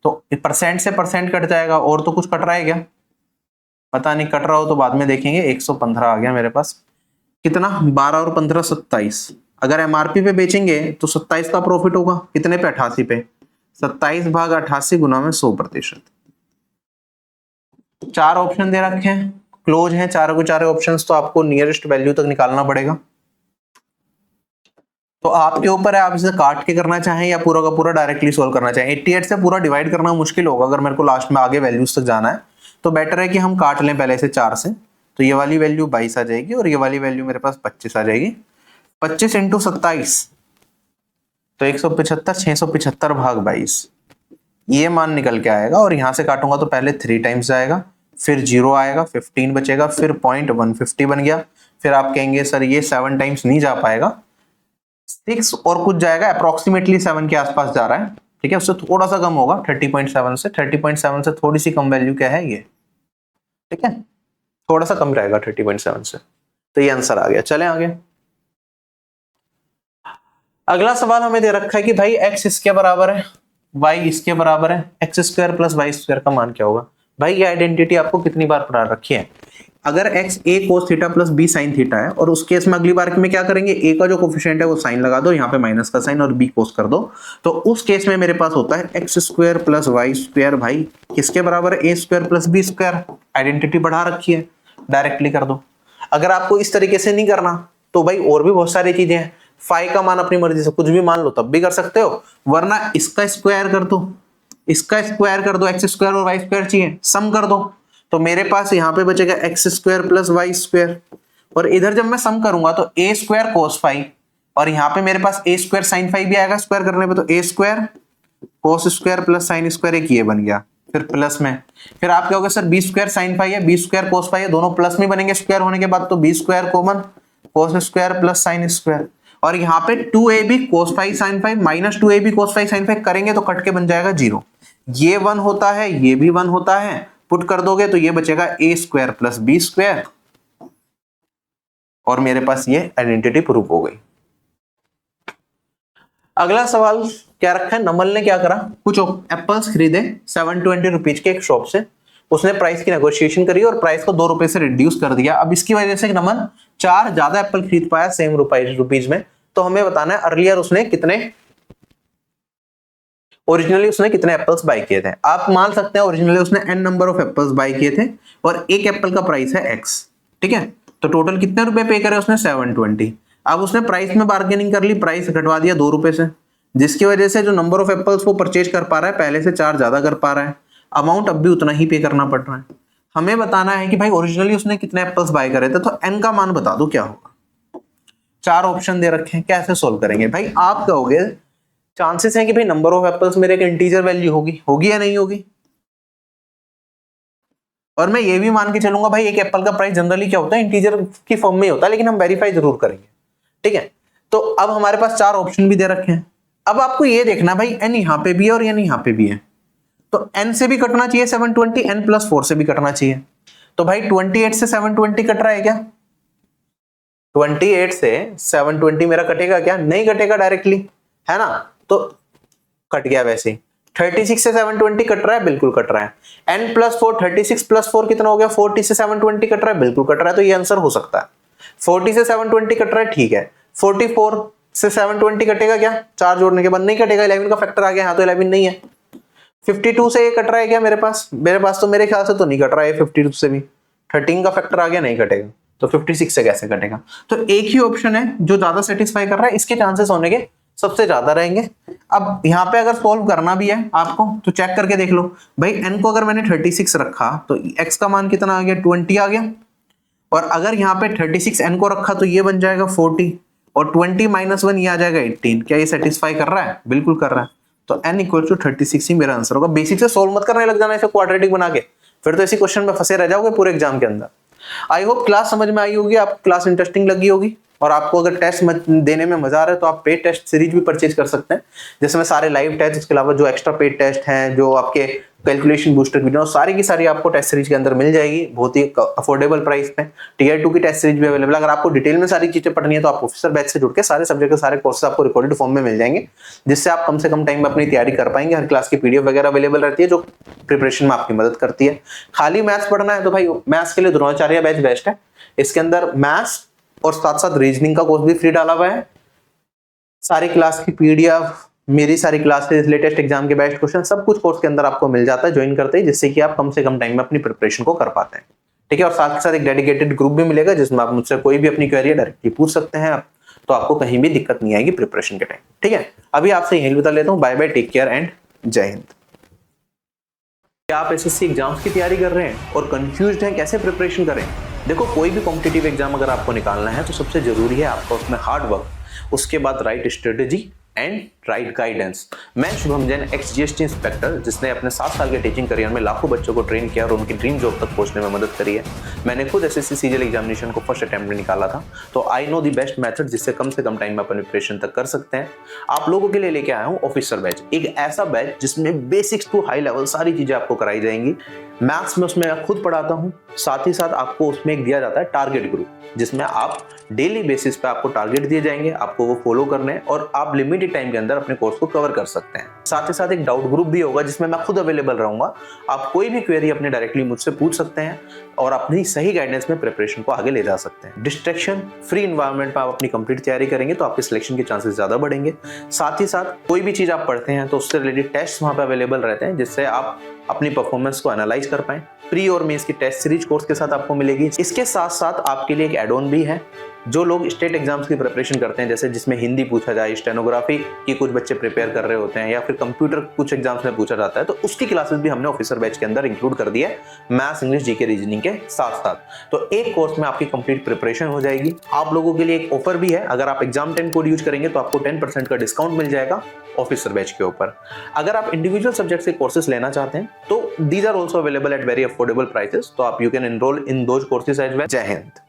तो परसेंट से परसेंट कट जाएगा, और तो कुछ कट रहा है क्या? पता नहीं, कट रहा हो तो बाद में देखेंगे। 115 आ गया मेरे पास। कितना? 12 और 15 27। अगर एमआरपी पे बेचेंगे तो 27 का प्रॉफिट होगा, कितने पे? 88 पे। 27/88 गुना में 100%। 4 ऑप्शन दे रखे हैं, क्लोज हैं चारों के चारों ऑप्शंस, तो आपको नियरेस्ट वैल्यू तक निकालना पड़ेगा। तो आपके ऊपर है, आप इसे काट के करना चाहें या पूरा का पूरा डायरेक्टली सोल्व करना चाहें। 88 से पूरा डिवाइड करना मुश्किल होगा, अगर मेरे को लास्ट में आगे वैल्यूज तक जाना है तो बेटर है कि हम काट लें पहले से 4 से। तो ये वाली वैल्यू 22 आ जाएगी और ये वाली वैल्यू मेरे पास 25 आ जाएगी। 25 × 27 तो 175, 675/22 ये मान निकल के आएगा। और यहां से काटूंगा तो पहले 3 टाइम्स जाएगा, फिर 0 आएगा, 15 बचेगा, फिर 0.150 बन गया। फिर आप कहेंगे सर ये 7 टाइम्स नहीं जा पाएगा, 6 और कुछ जाएगा, अप्रोक्सीमेटली 7 के आसपास जा रहा है, ठीक है। उससे थोड़ा सा कम होगा 30.7 से, 30.7 से थोड़ी सी कम वैल्यू क्या है ये, ठीक है, थोड़ा सा कम रहेगा 30.7 से। तो ये आंसर आ गया। चलें आगे। अगला सवाल हमें दे रखा है कि भाई x इसके बराबर है, y इसके बराबर है, x² + y² का मान क्या होगा। भाई ये आइडेंटिटी आपको कितनी बार पढ़ा रखी है। अगर x a cos theta + b sin theta है, और उस केस में अगली बार में क्या करेंगे, a का जो कोफिशिएंट है वो साइन लगा दो, यहाँ पे माइनस का साइन, और b cos कर दो। तो उस केस में मेरे पास होता है x² + y²। भाई किसके बराबर है? a² + b²। आइडेंटिटी बढ़ा रखी है, डायरेक्टली कर दो। अगर आपको इस तरीके से नहीं करना तो भाई और भी बहुत सारी चीजें हैं। फाई का मान अपनी मर्जी से कुछ भी मान लो तब भी कर सकते हो, वरना इसका स्क्वायर कर दो, इसका स्क्वायर कर दो, एक्स स्क्वायर और वाई स्क्वायर चाहिए, सम कर दो, तो मेरे पास यहाँ पे बचेगा X square plus Y square, और इधर जब मैं सम करूंगा तो ए स्क्वायर कोस फाई, और यहाँ पे मेरे पास ए स्क्वायर साइन फाई भी आएगा स्क्वायर करने पे, तो A square cos square plus sine square, एक ये बन गया, फिर प्लस में, फिर आप कहोगे sir B square sine phi है, बी स्क्वायर कोस फाई है, दोनों प्लस में बनेंगे स्क्वायर होने के बाद, तो B square common, cos square plus sine square, और यहाँ पे 2ab cos phi sine phi minus 2ab cos phi sine phi करेंगे तो कट के बन जाएगा 0, ये 1 होता है, ये भी 1 होता है, पुट कर दोगे तो ये बचेगा a square plus B square, और मेरे पास ये आइडेंटिटी प्रूफ हो गई। अगला सवाल क्या रखा है, नमल ने क्या करा, कुछ एप्पल्स खरीदे 720 रुपीज के एक शॉप से, उसने प्राइस की नेगोशिएशन करी और प्राइस को 2 रुपए से रिड्यूस कर दिया। अब इसकी वजह से नमन 4 ज्यादा एप्पल खरीद पाया सेम रुपीज में, तो हमें बताना है अर्लियर उसने कितने एप्पल्स बाय किए थे। आप मान सकते हैं ओरिजिनली उसने n number of apples buy किए थे और एक एप्पल का प्राइस है x, ठीक है, तो टोटल कितने रुपए पे करे उसने 720। अब उसने प्राइस में बार्गेनिंग कर ली, प्राइस घटवा दिया 2 रुपए से, जिसकी वजह से जो नंबर ऑफ एप्पल्स वो परचेज कर पा रहा है पहले से 4 ज्यादा कर पा रहा है, अमाउंट अब भी उतना ही पे करना पड़ रहा है। हमें बताना है कि भाई ओरिजिनली उसने कितने एप्पल्स बाय करे थे, तो n का मान बता दो क्या होगा। 4 ऑप्शन दे रखे हैं, कैसे सोल्व करेंगे भाई, आप कहोगे चांसेस हैं कि भाई नंबर ऑफ एप्पल्स मेरे एक इंटीजर वैल्यू होगी या नहीं होगी, और मैं ये भी मान के चलूंगा भाई एक एप्पल का प्राइस जनरली क्या होता है इंटीजर की फॉर्म में ही होता है, लेकिन हम वेरीफाई जरूर करेंगे, ठीक है। तो अब हमारे पास 4 ऑप्शन भी दे रखे हैं। अब आपको ये देखना भाई n यहाँ पे भी है और n यहाँ पे भी है, तो n से भी कटना चाहिए 720, n प्लस 4 से भी कटना चाहिए, तो भाई 28 से 720 कट रहा है क्या, 28 से 720 मेरा कटेगा क्या, नहीं कटेगा डायरेक्टली, है ना, तो कट गया वैसे ही। 36 से 720 कट रहा है, बिल्कुल कट रहा है। n प्लस 4, 36 प्लस 4 कितना हो गया, 40 से 720 कट रहा है, बिल्कुल कट रहा है, तो ये आंसर हो सकता है। 40 से 720 कट रहा है, ठीक है। 44 से 720 कटेगा क्या, 4 जोड़ने के बाद नहीं कटेगा, 11 का फैक्टर आ गया, हाँ तो 11 नहीं है। 52 से ये कट रहा है क्या मेरे पास तो मेरे ख्याल से तो नहीं कट रहा है, 52 से भी 13 का फैक्टर आ गया, नहीं कटेगा, तो 56 से कैसे कटेगा। तो एक ही ऑप्शन है जो ज्यादा सेटिस्फाई कर रहा है, इसके चांसेस होने के सबसे ज्यादा रहेंगे। अब यहाँ पे अगर सोल्व करना भी है आपको तो चेक करके देख लो भाई, n को अगर मैंने 36 रखा तो x का मान कितना आ गया, 20 आ गया, और अगर यहाँ पे 36 n को रखा तो ये बन जाएगा 40, और 20 माइनस 1 ये आ जाएगा 18। क्या ये सेटिस्फाई कर रहा है, बिल्कुल कर रहा है, तो n इक्वल टू 36 ही मेरा आंसर होगा। बेसिक से सोल्व मत करने लग जाना इसे क्वाड्रेटिक बना के, फिर तो इसी क्वेश्चन में फंसे रह जाओगे पूरे एग्जाम के अंदर। आई होप क्लास समझ में आई होगी, आपको क्लास इंटरेस्टिंग लगी होगी, और आपको अगर टेस्ट देने में मजा आ रहा है तो आप पेड टेस्ट सीरीज भी परचेज कर सकते हैं, जिसमें सारे लाइव टेस्ट, इसके अलावा जो एक्स्ट्रा पेड टेस्ट हैं, जो आपके कैलकुलेशन बूस्टर वीडियो, सारी की सारी आपको टेस्ट सीरीज के अंदर मिल जाएगी बहुत ही अफोर्डेबल प्राइस पे। टीयर 2 की टेस्ट सीरीज भी अवेलेबल। अगर आपको डिटेल में सारी चीजें पढ़नी है तो आप ऑफिसर बैच से जुड़ के सारे सब्जेक्ट के सारे कोर्सेज आपको रिकॉर्डेड फॉर्म में मिल जाएंगे, जिससे आप कम से कम टाइम में अपनी तैयारी कर पाएंगे। हर क्लास की पीडीएफ वगैरह अवेलेबल रहती है जो प्रिपरेशन में आपकी मदद करती है। खाली मैथ्स पढ़ना है तो भाई मैथ्स के लिए द्रोणाचार्य बैच बेस्ट है। इसके अंदर मैथ्स और साथ साथ रीजनिंग का कोर्स भी फ्री डाला हुआ है। सारी क्लास की पीडीएफ, मेरी सारी क्लासेस, लेटेस्ट एग्जाम के बेस्ट क्वेश्चन, सब कुछ कोर्स के अंदर आपको मिल जाता है ज्वाइन करते ही, जिससे कि आप कम से कम टाइम में अपनी प्रिपरेशन को कर पाते हैं, ठीक है। और साथ के साथ एक डेडिकेटेड ग्रुप भी मिलेगा जिसमें आप मुझसे कोई भी अपनी क्वेरी डायरेक्टली पूछ सकते हैं, तो आपको कहीं भी दिक्कत नहीं आएगी प्रिपरेशन के टाइम, ठीक है। अभी आपसे यही बता लेता हूँ, bye bye, take care and जय हिंद। क्या आप एसएससी एग्जाम्स की तैयारी कर रहे हैं और कंफ्यूज्ड हैं कैसे प्रिपरेशन करें? देखो, कोई भी कॉम्पिटिटिव एग्जाम अगर आपको निकालना है तो सबसे जरूरी है आपका उसमें हार्ड वर्क, उसके बाद right strategy and right guidance. मैं Shubham Jain, ex GST inspector, जिसने अपने 7 साल के टीचिंग करियर में लाखों बच्चों को ट्रेन किया और उनकी ड्रीम जॉब तक पहुंचने में मदद करी है। मैंने खुद एसएससी सीजीएल एग्जामिनेशन को फर्स्ट अटेम्प्ट में निकाला था, तो I know the best method जिससे कम से कम टाइम में अपनी प्रिपरेशन तक कर सकते हैं। आप लोगों के लिए लेके आया हूँ ऑफिसर बैच, एक ऐसा बैच जिसमें बेसिक्स टू हाई लेवल सारी चीजें आपको कराई जाएंगी। मैथ्स में उसमें मैं खुद पढ़ाता हूँ, साथ ही साथ आपको उसमें एक दिया जाता है टारगेट ग्रुप, जिसमें आप डेली बेसिस पे आपको टारगेट दिए जाएंगे, आपको वो फॉलो करने हैं और आप लिमिटेड टाइम के अंदर अपने कोर्स को कवर कर सकते हैं। साथ ही साथ एक डाउट ग्रुप भी होगा जिसमें मैं खुद अवेलेबल रहूंगा। आप कोई भी क्वेरी अपने डायरेक्टली मुझसे पूछ सकते हैं और अपनी सही गाइडेंस में प्रिपरेशन को आगे ले जा सकते हैं। डिस्ट्रैक्शन फ्री एनवायरनमेंट में आप अपनी कंप्लीट तैयारी करेंगे तो आपके सिलेक्शन के चांसेस ज्यादा बढ़ेंगे। साथ ही साथ कोई भी चीज आप पढ़ते हैं तो उससे रिलेटेड टेस्ट वहां पे अवेलेबल रहते हैं, जिससे आप अपनी परफॉर्मेंस को एनालाइज कर पाएं। प्री और मेंस की टेस्ट सीरीज कोर्स के साथ आपको मिलेगी। इसके साथ साथ आपके लिए एक एड ऑन भी है, जो लोग स्टेट एग्जाम्स की प्रिपरेशन करते हैं, जैसे जिसमें हिंदी पूछा जाए, स्टेनोग्राफी की कुछ बच्चे प्रिपेयर कर रहे होते हैं, या फिर कंप्यूटर कुछ एग्जाम्स में पूछा जाता है, तो उसकी क्लासेस भी हमने ऑफिसर बैच के अंदर इंक्लूड कर दिया है, मैथ्स, इंग्लिश, जीके, रीजनिंग के साथ साथ। तो एक कोर्स में आपकी कंप्लीट प्रिपरेशन हो जाएगी। आप लोगों के लिए एक ऑफर भी है, अगर आप एग्जाम 10 कोड यूज करेंगे तो आपको 10% का डिस्काउंट मिल जाएगा ऑफिसर बैच के ऊपर। अगर आप इंडिविजुअल सब्जेक्ट्स के कोर्सेज लेना चाहते हैं तो these are also available at very affordable prices, तो आप you can enroll in those courses as well. जय हिंद।